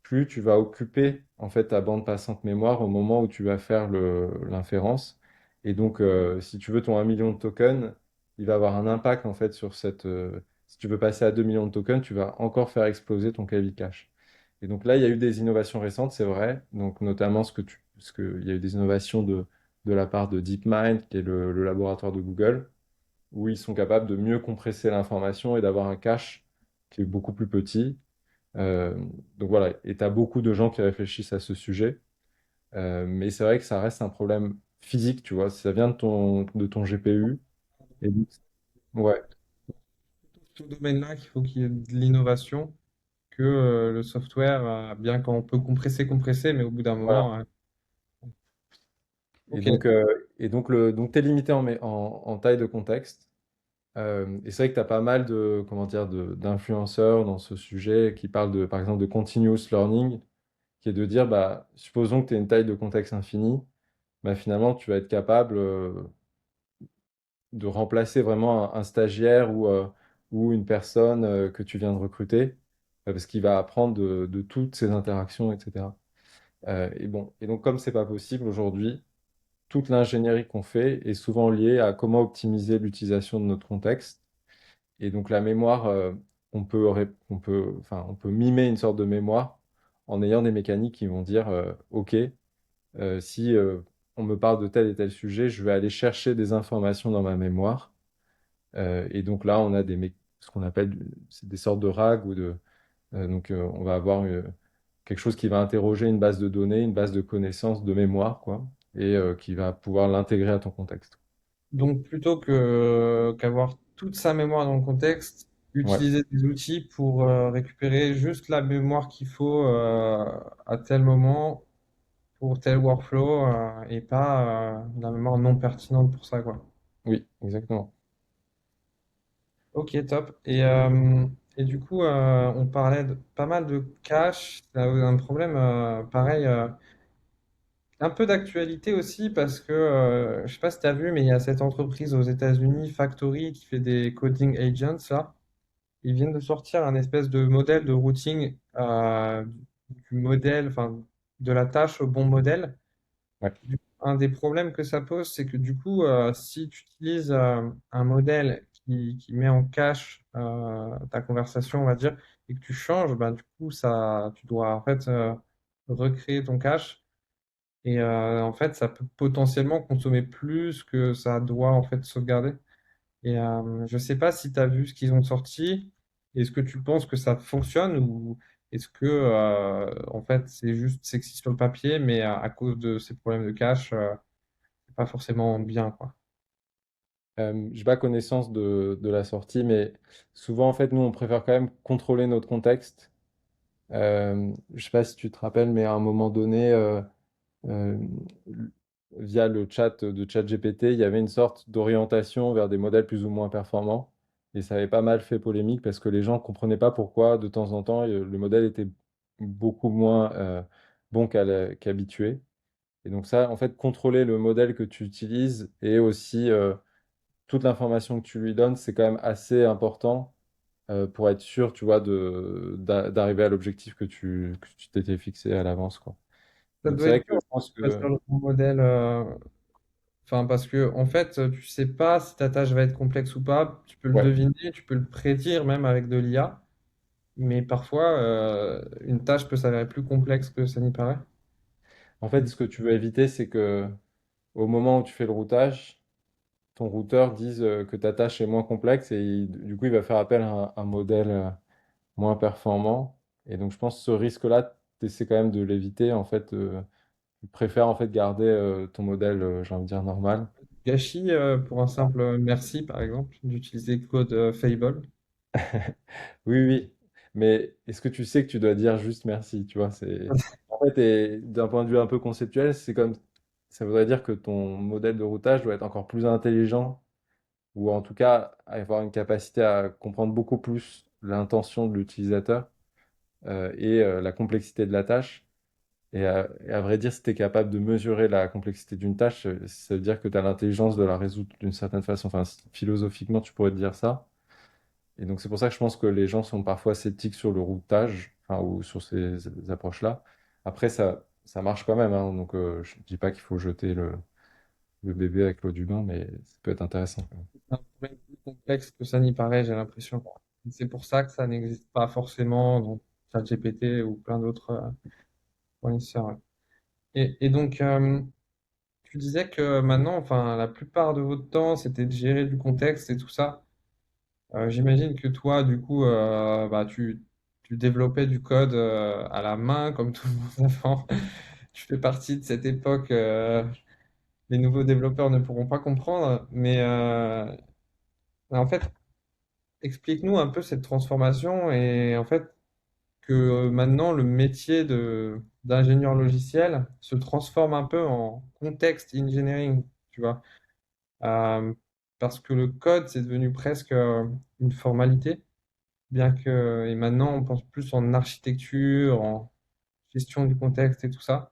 plus tu vas occuper en fait ta bande passante mémoire au moment où tu vas faire l'inférence. Et donc, si tu veux ton 1 million de tokens, il va avoir un impact en fait sur si tu veux passer à 2 millions de tokens, tu vas encore faire exploser ton KV cache. Et donc là, il y a eu des innovations récentes, c'est vrai. Donc notamment il y a eu des innovations de la part de DeepMind, qui est le laboratoire de Google, où ils sont capables de mieux compresser l'information et d'avoir un cache qui est beaucoup plus petit. Euh, donc voilà, et tu as beaucoup de gens qui réfléchissent à ce sujet. Mais c'est vrai que ça reste un problème physique, tu vois. Ça vient de ton GPU. Et ouais,
ce domaine-là qu'il faut qu'il y ait de l'innovation, que le software, bien qu'on peut compresser, mais au bout d'un
voilà.
moment,
Et
ok.
donc, donc tu es limité en taille de contexte. Et c'est vrai que tu as pas mal comment dire, d'influenceurs dans ce sujet qui parlent par exemple, de continuous learning, qui est de dire, bah, supposons que tu aies une taille de contexte infinie, bah, finalement, tu vas être capable de remplacer vraiment un stagiaire ou une personne que tu viens de recruter, parce qu'il va apprendre de toutes ces interactions, etc. Et bon, et donc comme c'est pas possible aujourd'hui, toute l'ingénierie qu'on fait est souvent liée à comment optimiser l'utilisation de notre contexte. Et donc la mémoire, on peut mimer une sorte de mémoire en ayant des mécaniques qui vont dire, OK, si on me parle de tel et tel sujet, je vais aller chercher des informations dans ma mémoire. Et donc là, on a ce qu'on appelle c'est des sortes de RAG on va avoir quelque chose qui va interroger une base de données, une base de connaissances, de mémoire, quoi, et qui va pouvoir l'intégrer à ton contexte.
Donc, plutôt que qu'avoir toute sa mémoire dans le contexte,
Ouais,
utiliser des outils pour récupérer juste la mémoire qu'il faut à tel moment pour tel workflow et pas la mémoire non pertinente pour ça, quoi.
oui, exactement.
Ok, top. Et du coup, on parlait de pas mal de cache. C'est un problème pareil. Un peu d'actualité aussi parce que je sais pas si tu as vu, mais il y a cette entreprise aux États-Unis, Factory, qui fait des coding agents, là. Ils viennent de sortir un espèce de modèle de routing du modèle, enfin, de la tâche au bon modèle.
Ouais.
Un des problèmes que ça pose, c'est que du coup, si tu utilises un modèle qui met en cache ta conversation, on va dire, et que tu changes, ben, du coup, tu dois en fait recréer ton cache. Et en fait, ça peut potentiellement consommer plus que ça doit en fait sauvegarder. Et je sais pas si tu as vu ce qu'ils ont sorti. Est-ce que tu penses que ça fonctionne ou est-ce que en fait c'est juste sexy sur le papier, mais à cause de ces problèmes de cache, c'est pas forcément bien, quoi.
J'ai pas connaissance de la sortie, mais souvent, en fait, nous, on préfère quand même contrôler notre contexte. Je sais pas si tu te rappelles, mais à un moment donné, euh, via le chat de ChatGPT, il y avait une sorte d'orientation vers des modèles plus ou moins performants. Et ça avait pas mal fait polémique parce que les gens comprenaient pas pourquoi, de temps en temps, le modèle était beaucoup moins bon qu'habitué. Et donc ça, en fait, contrôler le modèle que tu utilises et aussi toute l'information que tu lui donnes, c'est quand même assez important pour être sûr, tu vois, d'arriver à l'objectif que tu t'étais fixé à l'avance, quoi.
Ça
Donc
doit
c'est
être
vrai que
dur
je pense
de
que
choisir le bon modèle. Enfin, parce que en fait, tu sais pas si ta tâche va être complexe ou pas. Tu peux le
ouais.
deviner, tu peux le prédire même avec de l'IA. Mais parfois, une tâche peut s'avérer plus complexe que ça n'y paraît.
En fait, ce que tu veux éviter, c'est que au moment où tu fais le routage, ton routeur dise que ta tâche est moins complexe et du coup, il va faire appel à un modèle moins performant. Et donc, je pense que ce risque-là, tu essaies quand même de l'éviter. En fait, tu préfères en fait garder ton modèle, j'ai envie de dire, normal.
Gâchis pour un simple merci, par exemple, d'utiliser Code Fable.
Oui, oui. Mais est-ce que tu sais que tu dois dire juste merci, tu vois, En fait, d'un point de vue un peu conceptuel, c'est comme... Ça voudrait dire que ton modèle de routage doit être encore plus intelligent ou en tout cas avoir une capacité à comprendre beaucoup plus l'intention de l'utilisateur la complexité de la tâche. Et à vrai dire, si tu es capable de mesurer la complexité d'une tâche, ça veut dire que tu as l'intelligence de la résoudre d'une certaine façon. Enfin, philosophiquement, tu pourrais te dire ça. Et donc, c'est pour ça que je pense que les gens sont parfois sceptiques sur le routage, enfin, ou sur ces approches-là. Après, ça marche quand même, hein. Donc, je ne dis pas qu'il faut jeter le bébé avec l'eau du bain, mais ça peut être intéressant quand même.
C'est un problème plus complexe que ça n'y paraît, j'ai l'impression. Et c'est pour ça que ça n'existe pas forcément dans ChatGPT ou plein d'autres fournisseurs. Ouais. Et donc, tu disais que maintenant, enfin, la plupart de votre temps, c'était de gérer du contexte et tout ça. J'imagine que toi, du coup, bah, tu développais du code à la main, comme tout le monde avant. Tu fais partie de cette époque. Les nouveaux développeurs ne pourront pas comprendre, mais en fait, explique-nous un peu cette transformation et en fait que maintenant le métier de d'ingénieur logiciel se transforme un peu en context engineering, tu vois. Euh, Parce que le code, c'est devenu presque une formalité, bien que, et maintenant on pense plus en architecture, en gestion du contexte et tout ça.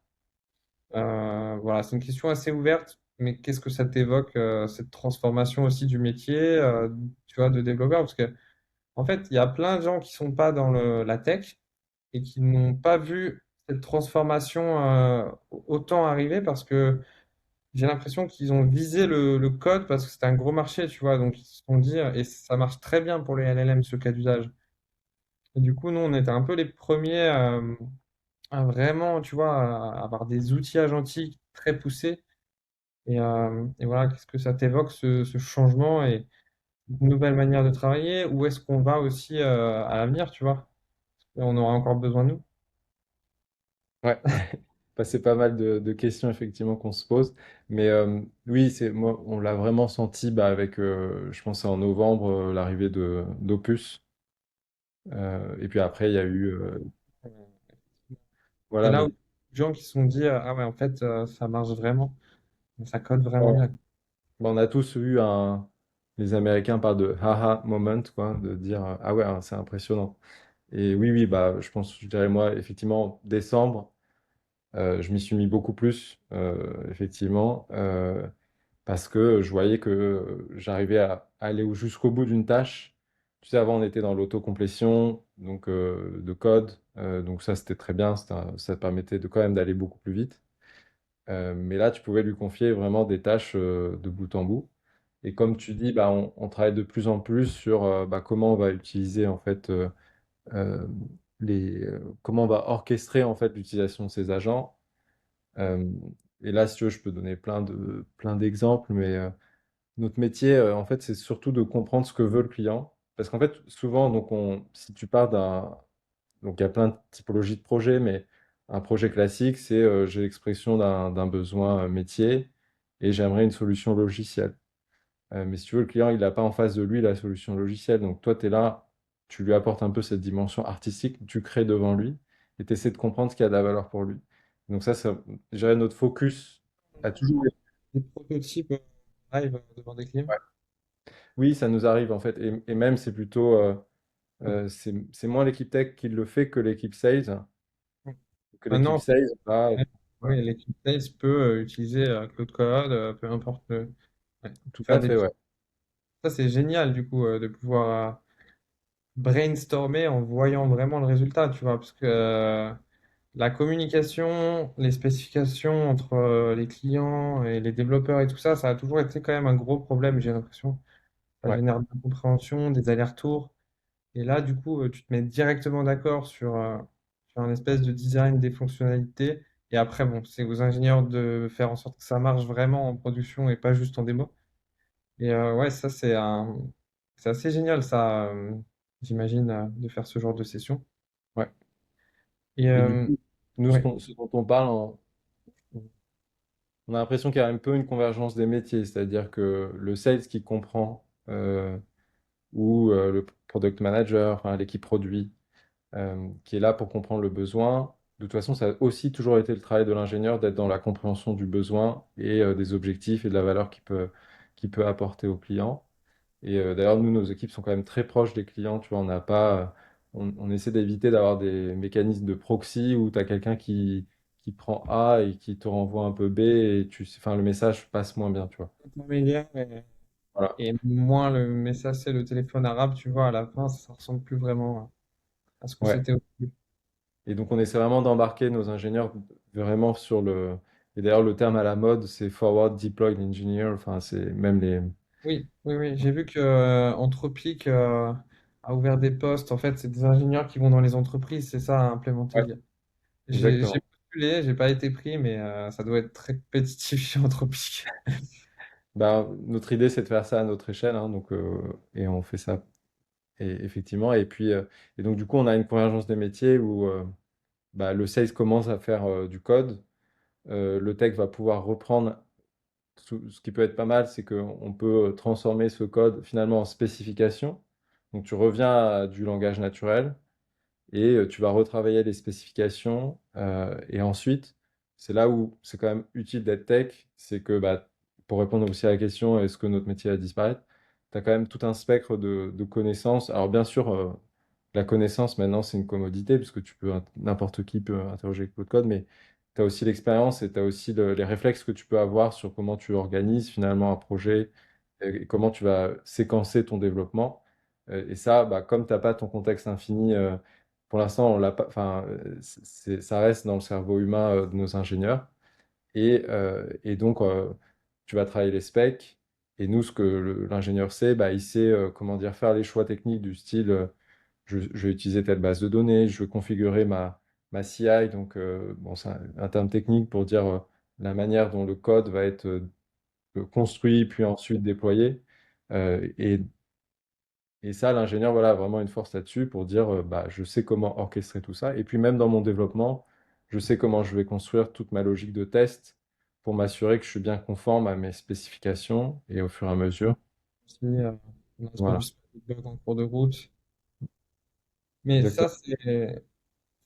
Voilà, c'est une question assez ouverte, mais qu'est-ce que ça t'évoque, cette transformation aussi du métier, tu vois, de développeur? Parce que, en fait, il y a plein de gens qui sont pas dans la tech et qui n'ont pas vu cette transformation, autant arriver parce que j'ai l'impression qu'ils ont visé le code parce que c'était un gros marché, tu vois. Donc, ils se sont dit, et ça marche très bien pour les LLM, ce cas d'usage. Et du coup, nous, on était un peu les premiers à vraiment, tu vois, à avoir des outils agentiques très poussés. Et voilà, qu'est-ce que ça t'évoque, ce changement et une nouvelle manière de travailler? Où est-ce qu'on va aussi à l'avenir, tu vois? Et on aura encore besoin de nous.
Ouais. Bah, c'est pas mal de questions effectivement qu'on se pose. Mais oui, moi, on l'a vraiment senti bah, avec, je pense, en novembre, l'arrivée d'Opus. Et puis après, il y a eu,
C'est
voilà,
là où
mais
les gens qui se sont dit, ah ouais, en fait, ça marche vraiment, ça code vraiment
bon,
bien.
bah, on a tous eu les Américains parlent de haha moment, quoi, de dire ah ouais, hein, c'est impressionnant. Et oui, oui, bah, je pense, je dirais moi, effectivement, décembre, je m'y suis mis beaucoup plus, effectivement. Parce que je voyais que j'arrivais à aller jusqu'au bout d'une tâche. Tu sais, avant, on était dans l'autocomplétion, donc de code, donc ça, c'était très bien, ça te permettait de quand même d'aller beaucoup plus vite. Mais là, tu pouvais lui confier vraiment des tâches de bout en bout. Et comme tu dis, bah, on travaille de plus en plus sur bah, comment on va utiliser en fait euh, comment on va orchestrer en fait l'utilisation de ces agents. Euh, et là, si tu veux, je peux donner plein d'exemples, mais notre métier, en fait, c'est surtout de comprendre ce que veut le client. Parce qu'en fait, souvent, donc si tu pars donc il y a plein de typologies de projets, mais un projet classique, c'est j'ai l'expression d'un besoin métier et j'aimerais une solution logicielle. Mais si tu veux, le client, il n'a pas en face de lui la solution logicielle. Donc toi, tu es là, tu lui apportes un peu cette dimension artistique, tu crées devant lui et tu essaies de comprendre ce qui a de la valeur pour lui. Donc ça, je dirais, notre focus a toujours été.
Des prototypes live devant des clients.
Ouais. Oui, ça nous arrive en fait. Et même, c'est plutôt. C'est moins l'équipe tech qui le fait que l'équipe sales. Que l'équipe
Maintenant,
sales, bah, voilà.
oui, l'équipe sales peut utiliser Claude Code, peu importe, ouais,
Tout
faire
à
des
fait,
petits.
ouais.
Ça, c'est génial, du coup, de pouvoir brainstormer en voyant vraiment le résultat, tu vois, parce que la communication, les spécifications entre les clients et les développeurs et tout ça, ça a toujours été quand même un gros problème, j'ai l'impression. Ça
Ouais,
génère de l'incompréhension, des allers-retours. Et là, du coup, tu te mets directement d'accord sur un espèce de design des fonctionnalités. Et après, bon, c'est aux ingénieurs de faire en sorte que ça marche vraiment en production et pas juste en démo. Et ouais, ça, c'est assez génial, ça, j'imagine, de faire ce genre de session.
ouais.
Et
Et du coup, nous,
ouais,
ce dont on parle, on a l'impression qu'il y a un peu une convergence des métiers, c'est-à-dire que le sales qui comprend, ou le product manager, enfin, l'équipe produit, qui est là pour comprendre le besoin. De toute façon, ça a aussi toujours été le travail de l'ingénieur d'être dans la compréhension du besoin et des objectifs et de la valeur qu'il peut apporter au client. Et d'ailleurs, nous, nos équipes sont quand même très proches des clients. Tu vois, on n'a pas, on essaie d'éviter d'avoir des mécanismes de proxy où tu as quelqu'un qui prend A et qui te renvoie un peu B et enfin, le message passe moins bien, tu vois.
intermédiaire
Voilà.
et moins mais ça, c'est le téléphone arabe, tu vois, à la fin, ça ressemble plus vraiment à ce que
Ouais.
c'était au début.
Et donc, on essaie vraiment d'embarquer nos ingénieurs vraiment sur le. Et d'ailleurs, le terme à la mode, c'est Forward Deployed Engineer. Enfin, c'est même les.
Oui, oui, oui. J'ai vu que Anthropic a ouvert des postes. En fait, c'est des ingénieurs qui vont dans les entreprises, c'est ça, à implémenter
Ouais,
l'IA. J'ai
exactement.
postulé, j'ai pas été pris, mais ça doit être très compétitif chez Anthropic.
Bah, notre idée, c'est de faire ça à notre échelle. Hein, donc, et on fait ça. Et, effectivement. Et puis, et donc, du coup, on a une convergence des métiers où bah, le sales commence à faire du code. Le tech va pouvoir reprendre. Ce qui peut être pas mal, c'est qu'on peut transformer ce code finalement en spécification. Donc, tu reviens à du langage naturel. Et tu vas retravailler les spécifications. Et ensuite, c'est là où c'est quand même utile d'être tech, c'est que bah, pour répondre aussi à la question, est-ce que notre métier va disparaître, tu as quand même tout un spectre de connaissances. Alors bien sûr, la connaissance maintenant, c'est une commodité, puisque n'importe qui peut interroger Claude Code, mais tu as aussi l'expérience et tu as aussi les réflexes que tu peux avoir sur comment tu organises finalement un projet et comment tu vas séquencer ton développement. Et ça, bah, comme tu n'as pas ton contexte infini, pour l'instant, on l'a pas, enfin, ça reste dans le cerveau humain de nos ingénieurs. Et donc, tu vas travailler les specs. Et nous, ce que l'ingénieur sait, bah, il sait comment dire, faire les choix techniques du style je vais utiliser telle base de données, je vais configurer ma CI. Donc, bon, c'est un terme technique pour dire la manière dont le code va être construit, puis ensuite déployé. Euh, et, et ça, l'ingénieur, voilà, a vraiment une force là-dessus pour dire, bah, je sais comment orchestrer tout ça. Et puis même dans mon développement, je sais comment je vais construire toute ma logique de test pour m'assurer que je suis bien conforme à mes spécifications et au fur et à mesure.
Aussi, on introduit
Voilà,
ce bug en cours de route. Mais ça,
exactement.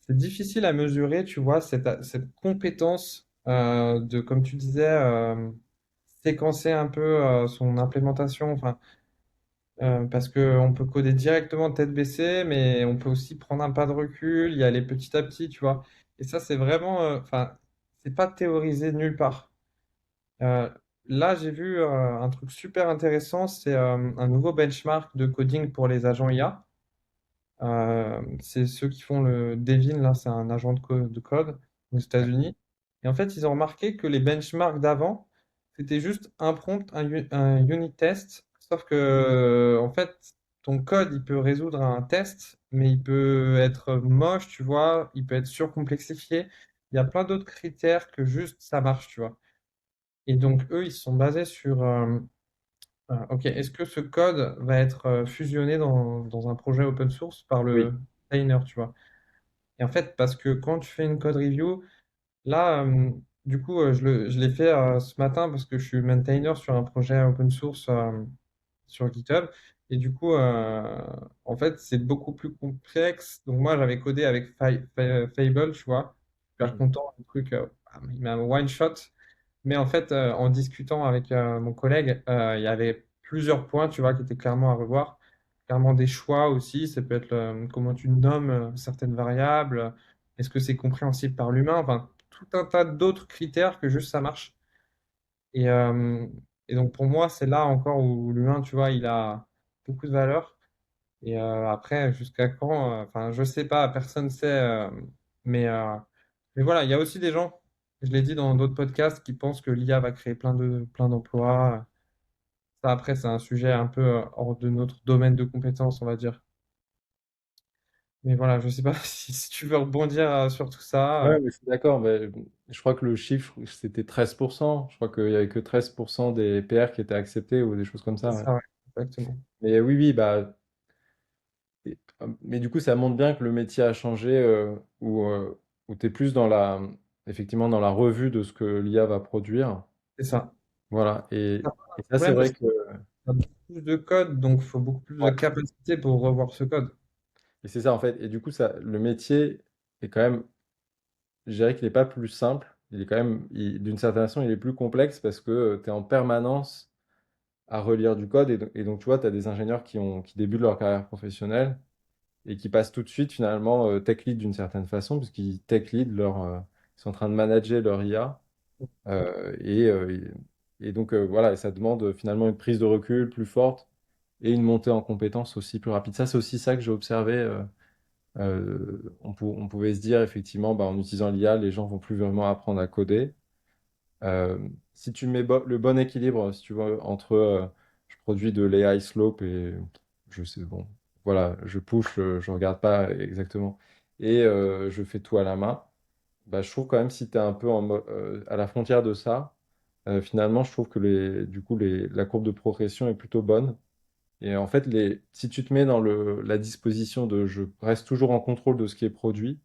c'est difficile à mesurer, tu vois, cette compétence de, comme tu disais, séquencer un peu son implémentation. Enfin, parce qu'on peut coder directement tête baissée, mais on peut aussi prendre un pas de recul, y aller petit à petit, tu vois. Et ça, c'est vraiment, enfin, c'est pas théorisé nulle part. Euh, Là, j'ai vu un truc super intéressant, c'est un nouveau benchmark de coding pour les agents IA. C'est ceux qui font le Devin, là, c'est un agent de code aux États-Unis. Et en fait, ils ont remarqué que les benchmarks d'avant, c'était juste un prompt, un unit test. Sauf que, en fait, ton code, il peut résoudre un test, mais il peut être moche, tu vois, il peut être surcomplexifié. Il y a plein d'autres critères que juste ça marche, tu vois. Et donc, eux, ils se sont basés sur, OK, est-ce que ce code va être fusionné dans un projet open source par
Oui.
le maintainer, tu vois? Et en fait, parce que quand tu fais une code review, là, du coup, je l'ai fait ce matin parce que je suis maintainer sur un projet open source sur GitHub. Et du coup, en fait, c'est beaucoup plus complexe. Donc moi, j'avais codé avec Fable, tu vois. Super
Mhm.
content, le truc, il m'a one shot. Mais en fait, en discutant avec mon collègue, il y avait plusieurs points, tu vois, qui étaient clairement à revoir. Clairement des choix aussi. Ça peut être comment tu nommes certaines variables. Est-ce que c'est compréhensible par l'humain? Enfin, tout un tas d'autres critères que juste ça marche. Et, euh, et donc pour moi, c'est là encore où l'humain, tu vois, il a beaucoup de valeur. Et après, jusqu'à quand? Enfin, je sais pas, personne sait. Mais, euh, mais voilà, il y a aussi des gens, je l'ai dit dans d'autres podcasts, qui pensent que l'IA va créer plein d'emplois. Ça, après, c'est un sujet un peu hors de notre domaine de compétences, on va dire. Mais voilà, je sais pas si tu veux rebondir sur tout ça.
Ouais, mais je suis d'accord. Mais je crois que le chiffre, c'était 13%. Je crois qu'il n'y avait que 13% des PR qui étaient acceptés ou des choses comme
C'est
ça. Ouais.
ça, ouais, exactement.
Mais oui, oui, bah, mais du coup, ça montre bien que le métier a changé où tu es plus effectivement, dans la revue de ce que l'IA va produire.
C'est ça.
Voilà.
Ça pose un
Et ça, c'est
problème parce
vrai
qu'il
que.
y a beaucoup plus de code, donc il faut beaucoup plus de
Ouais.
capacité pour revoir ce code.
Et c'est ça, en fait. Et du coup, le métier est quand même, je dirais qu'il n'est pas plus simple. Il est quand même, d'une certaine façon, il est plus complexe parce que tu es en permanence à relire du code. Et donc, tu vois, tu as des ingénieurs qui débutent leur carrière professionnelle et qui passent tout de suite, finalement, tech lead d'une certaine façon, puisqu'ils tech lead ils sont en train de manager leur IA. Euh, et, euh, et donc, voilà, et ça demande finalement une prise de recul plus forte et une montée en compétences aussi plus rapide. Ça, c'est aussi ça que j'ai observé. On pouvait se dire, effectivement, bah, en utilisant l'IA, les gens vont plus vraiment apprendre à coder. Euh, Si tu mets le bon équilibre, si tu vois, entre je produis de l'AI slope et je sais, bon, voilà, je push, je regarde pas exactement, et je fais tout à la main, bah, je trouve quand même si tu es un peu à la frontière de ça, finalement, je trouve que du coup, la courbe de progression est plutôt bonne. Et en fait, si tu te mets dans la disposition de je reste toujours en contrôle de ce qui est produit,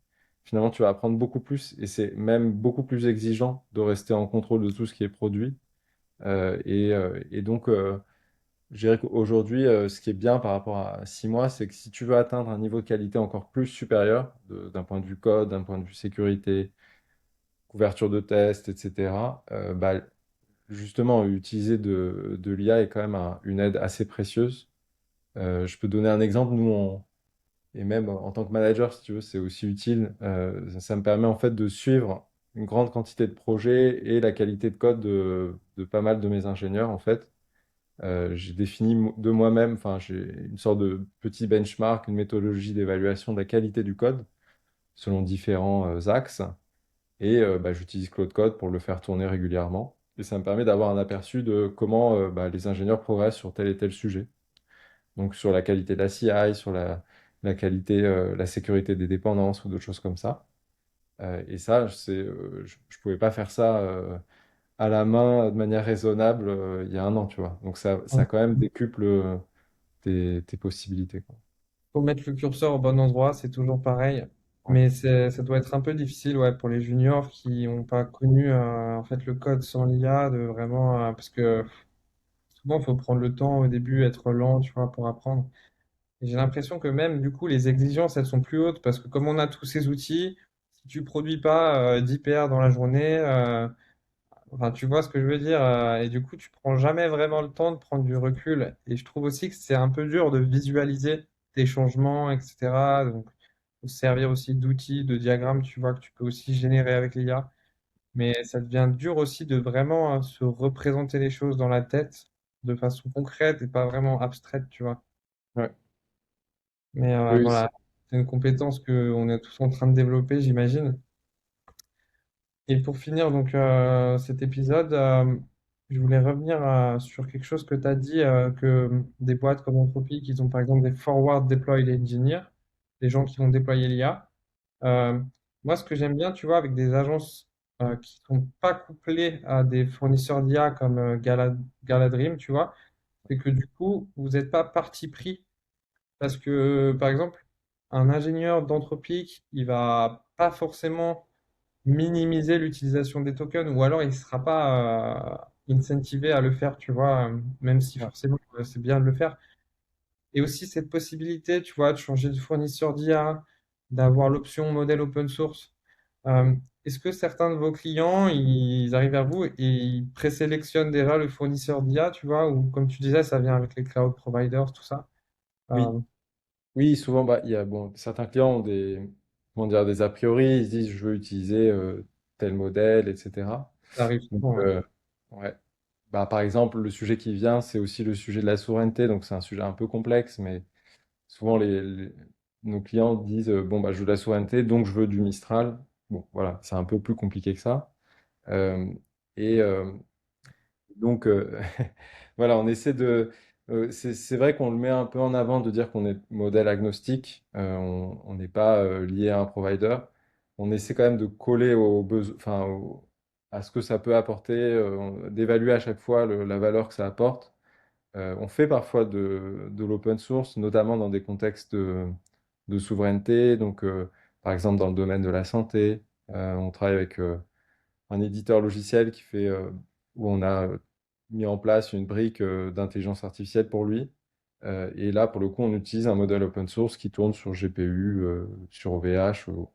finalement, tu vas apprendre beaucoup plus et c'est même beaucoup plus exigeant de rester en contrôle de tout ce qui est produit. Et donc, je dirais qu'aujourd'hui, ce qui est bien par rapport à 6 mois, c'est que si tu veux atteindre un niveau de qualité encore plus supérieur, d'un point de vue code, d'un point de vue sécurité, couverture de test, etc., bah, justement, utiliser de l'IA est quand même une aide assez précieuse. Je peux donner un exemple, et même en tant que manager, si tu veux, c'est aussi utile. Ça me permet en fait de suivre une grande quantité de projets et la qualité de code de pas mal de mes ingénieurs, en fait. J'ai défini de moi-même, enfin, j'ai une sorte de petit benchmark, une méthodologie d'évaluation de la qualité du code selon différents axes. Et j'utilise Claude Code pour le faire tourner régulièrement. Et ça me permet d'avoir un aperçu de comment les ingénieurs progressent sur tel et tel sujet. Donc sur la qualité de la CI, sur la qualité, la sécurité des dépendances ou d'autres choses comme ça. Et ça, je ne pouvais pas faire ça à la main de manière raisonnable il y a un an, tu vois. Donc ça quand même décuple tes possibilités, quoi.
Faut mettre le curseur au bon endroit, c'est toujours pareil.
Ouais.
Mais ça doit être un peu difficile, ouais, pour les juniors qui n'ont pas connu en fait le code sans l'IA, de vraiment, parce que souvent il faut prendre le temps au début, être lent, tu vois, pour apprendre. Et j'ai l'impression que même du coup les exigences elles sont plus hautes parce que comme on a tous ces outils, si tu produis pas 10 PR dans la journée, enfin, tu vois ce que je veux dire, et du coup, tu prends jamais vraiment le temps de prendre du recul. Et je trouve aussi que c'est un peu dur de visualiser tes changements, etc. Donc, faut se servir aussi d'outils, de diagrammes, tu vois, que tu peux aussi générer avec l'IA. Mais ça devient dur aussi de vraiment se représenter les choses dans la tête de façon concrète et pas vraiment abstraite, tu vois.
Ouais.
Mais
Oui,
voilà, c'est une compétence qu'on est tous en train de développer, j'imagine. Et pour finir donc cet épisode, je voulais revenir sur quelque chose que tu as dit, que des boîtes comme Anthropic, ils ont par exemple des Forward Deployed Engineers, des gens qui vont déployer l'IA. Euh, Moi, ce que j'aime bien, tu vois, avec des agences qui sont pas couplées à des fournisseurs d'IA comme Galadream, tu vois, c'est que du coup, vous n'êtes pas parti pris parce que, par exemple, un ingénieur d'Anthropic, il va pas forcément minimiser l'utilisation des tokens ou alors il ne sera pas incentivé à le faire, tu vois, même si
ouais.
forcément c'est bien de le faire. Et aussi cette possibilité, tu vois, de changer de fournisseur d'IA, d'avoir l'option modèle open source. Euh, Est-ce que certains de vos clients, ils arrivent vers vous et ils présélectionnent déjà le fournisseur d'IA, tu vois, ou comme tu disais, ça vient avec les cloud providers, tout ça.
Oui.
Euh,
Oui, souvent, il y a, bon, certains clients ont comment dire, des a priori, ils se disent, je veux utiliser tel modèle, etc.
Ça arrive
Donc,
souvent, ouais.
ouais. Par exemple, le sujet qui vient, c'est aussi le sujet de la souveraineté, donc c'est un sujet un peu complexe, mais souvent nos clients disent, bon, je veux de la souveraineté, donc je veux du Mistral. Bon, voilà, c'est un peu plus compliqué que ça. Euh, et, donc, voilà, on essaie de. C'est vrai qu'on le met un peu en avant de dire qu'on est modèle agnostique. On n'est pas lié à un provider. On essaie quand même de coller aux besoins, enfin, à ce que ça peut apporter, d'évaluer à chaque fois la valeur que ça apporte. On fait parfois de l'open source, notamment dans des contextes de souveraineté. Donc, par exemple, dans le domaine de la santé, on travaille avec un éditeur logiciel où on a mis en place une brique d'intelligence artificielle pour lui. Et là, pour le coup, on utilise un modèle open source qui tourne sur GPU, sur OVH ou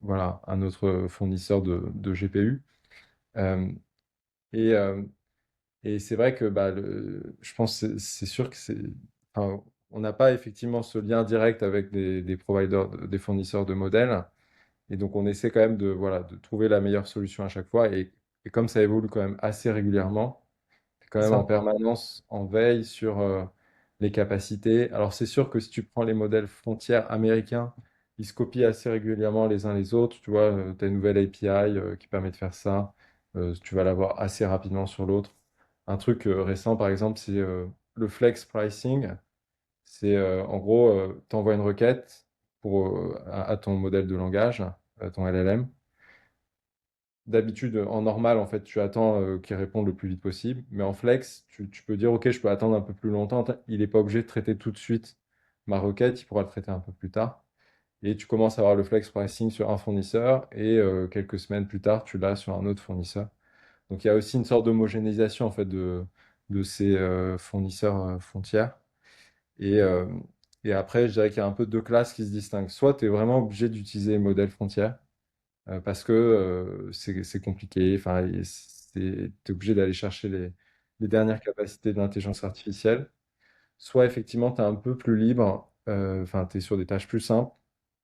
voilà, un autre fournisseur de GPU. Euh, et et c'est vrai que je pense que c'est sûr que enfin, on n'a pas effectivement ce lien direct avec des providers, des fournisseurs de modèles. Et donc, on essaie quand même voilà, de trouver la meilleure solution à chaque fois. Et comme ça évolue quand même assez régulièrement, c'est quand
C'est
même en
ça.
permanence en veille sur les capacités. Alors, c'est sûr que si tu prends les modèles frontières américains, ils se copient assez régulièrement les uns les autres. Tu vois, tu as une nouvelle API qui permet de faire ça. Tu vas l'avoir assez rapidement sur l'autre. Un truc récent, par exemple, c'est le flex pricing. C'est en gros, tu envoies une requête à ton modèle de langage, à ton LLM. D'habitude, en normal, en fait, tu attends qu'il réponde le plus vite possible. Mais en flex, tu peux dire, OK, je peux attendre un peu plus longtemps. Il n'est pas obligé de traiter tout de suite ma requête, il pourra le traiter un peu plus tard. Et tu commences à avoir le flex pricing sur un fournisseur et quelques semaines plus tard, tu l'as sur un autre fournisseur. Donc il y a aussi une sorte d'homogénéisation en fait de ces fournisseurs frontières. Et, euh, et après, je dirais qu'il y a un peu deux classes qui se distinguent. Soit tu es vraiment obligé d'utiliser les modèles frontières parce que c'est compliqué. Enfin, tu es obligé d'aller chercher les dernières capacités d'intelligence artificielle. Soit effectivement, tu es un peu plus libre. Enfin, tu es sur des tâches plus simples.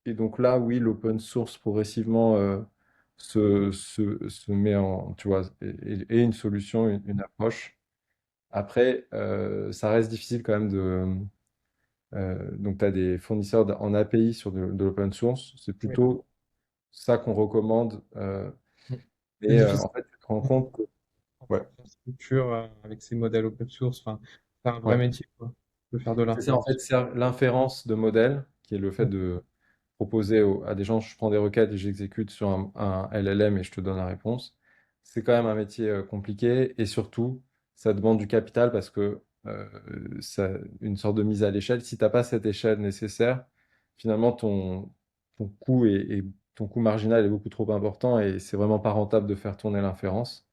Et donc là, oui, l'open source progressivement se met en, tu vois, et une solution, une approche. Après, ça reste difficile quand même donc, tu as des fournisseurs en API sur de l'open source. C'est
Oui.
plutôt ça qu'on recommande.
C'est
Mais
difficile
en fait, tu te rends compte que ouais,
d'infrastructure avec ces modèles open source. Enfin, c'est un vrai
ouais.
métier, quoi, de faire de
C'est ça, en fait,
l'inférence.
c'est l'inférence de modèle, qui est le fait de proposer à des gens, je prends des requêtes et j'exécute sur un LLM et je te donne la réponse. C'est quand même un métier compliqué et surtout, ça demande du capital parce que une sorte de mise à l'échelle. Si tu n'as pas cette échelle nécessaire, finalement, ton coût ton coût marginal est beaucoup trop important et c'est vraiment pas rentable de faire tourner l'inférence.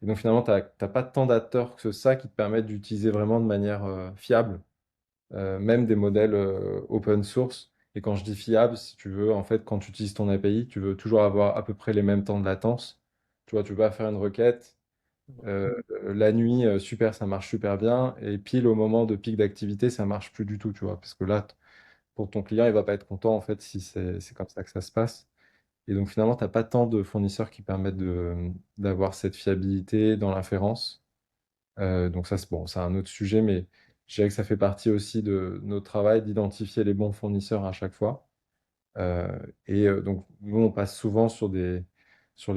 Et donc finalement, tu n'as pas tant d'acteurs que ça qui te permettent d'utiliser vraiment de manière fiable même des modèles open source. Et quand je dis fiable, si tu veux, en fait, quand tu utilises ton API, tu veux toujours avoir à peu près les mêmes temps de latence. Tu vois, tu vas faire une requête, la nuit, super, ça marche super bien, et pile au moment de pic d'activité, ça marche plus du tout, tu vois, parce que là, pour ton client, il va pas être content, en fait, si c'est comme ça que ça se passe. Et donc, finalement, tu n'as pas tant de fournisseurs qui permettent d'avoir cette fiabilité dans l'inférence. Donc ça, c'est bon, c'est un autre sujet, mais je dirais que ça fait partie aussi de notre travail d'identifier les bons fournisseurs à chaque fois. Euh, donc nous, on passe souvent sur les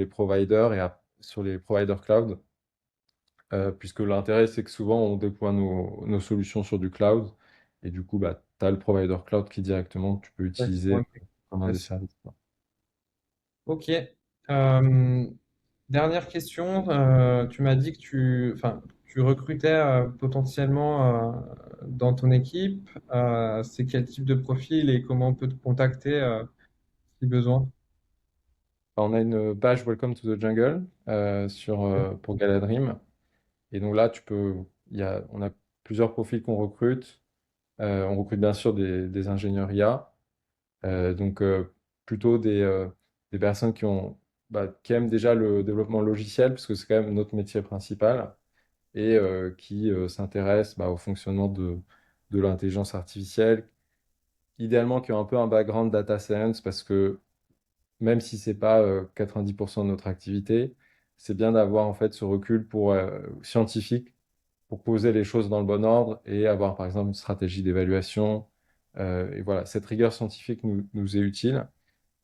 providers sur les providers cloud, puisque l'intérêt, c'est que souvent, on déploie nos solutions sur du cloud, et du coup, bah, tu as le provider cloud qui directement tu peux
Ouais,
utiliser comme un des
facile.
services, quoi.
Ok. Euh, Dernière question. Tu m'as dit que enfin, tu recrutais potentiellement dans ton équipe. C'est quel type de profil et comment on peut te contacter si besoin?
On a une page Welcome to the Jungle pour Galadrim. Et donc là, on a plusieurs profils qu'on recrute. On recrute bien sûr des ingénieurs IA, donc plutôt des personnes qui aiment déjà le développement logiciel, parce que c'est quand même notre métier principal, et qui s'intéressent au fonctionnement de l'intelligence artificielle, idéalement qui ont un peu un background data science, parce que même si c'est pas 90% de notre activité, c'est bien d'avoir en fait ce recul scientifique pour poser les choses dans le bon ordre et avoir par exemple une stratégie d'évaluation. Et voilà, cette rigueur scientifique nous est utile.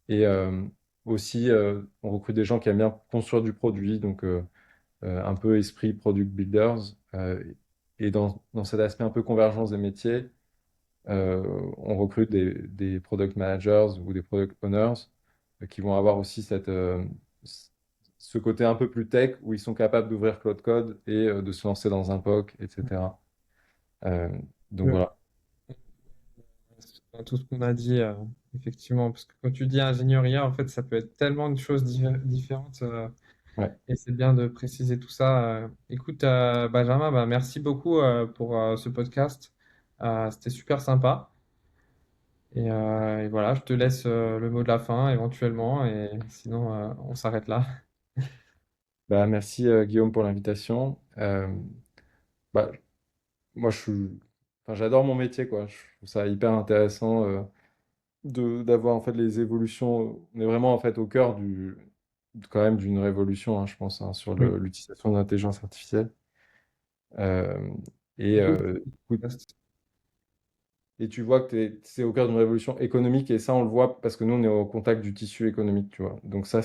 Et aussi, on recrute des gens qui aiment bien construire du produit, donc un peu esprit product builders. Et dans cet aspect un peu convergence des métiers, on recrute des product managers ou des product owners qui vont avoir aussi ce côté un peu plus tech où ils sont capables d'ouvrir Cloud Code et de se lancer dans un POC, etc. Euh, donc
Euh,
voilà.
Tout ce qu'on a dit, effectivement, parce que quand tu dis ingénieur IA, en fait, ça peut être tellement de choses différentes.
Ouais.
Et c'est bien de préciser tout ça. Écoute, Benjamin, bah, merci beaucoup pour ce podcast. C'était super sympa. Et voilà, je te laisse le mot de la fin éventuellement. Et sinon, on s'arrête là.
Bah, merci Guillaume pour l'invitation. Bah, moi, enfin, j'adore mon métier, quoi. Je trouve ça hyper intéressant d'avoir en fait les évolutions. On est vraiment en fait au cœur quand même d'une révolution, hein, je pense, hein, sur
Oui.
l'utilisation de l'intelligence artificielle. Euh, et,
Surtout.
écoute, et tu vois que c'est au cœur d'une révolution économique, et ça, on le voit parce que nous, on est au contact du tissu économique, tu vois. Donc ça,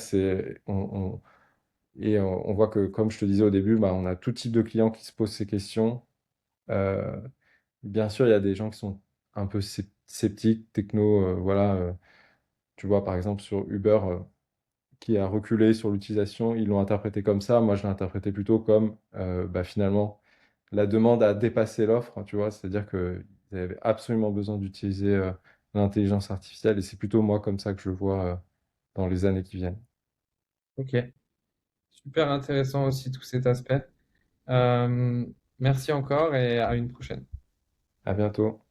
on voit que, comme je te disais au début, bah, on a tout type de clients qui se posent ces questions. Euh, Bien sûr, il y a des gens qui sont un peu sceptiques, techno, voilà. Tu vois, par exemple, sur Uber, qui a reculé sur l'utilisation, ils l'ont interprété comme ça. Moi, je l'ai interprété plutôt comme, bah, finalement, la demande a dépassé l'offre, tu vois. C'est-à-dire qu'ils avaient absolument besoin d'utiliser l'intelligence artificielle, et c'est plutôt moi comme ça que je le vois dans les années qui viennent.
Ok. Super intéressant aussi tout cet aspect. Euh, Merci encore et à une prochaine.
À bientôt.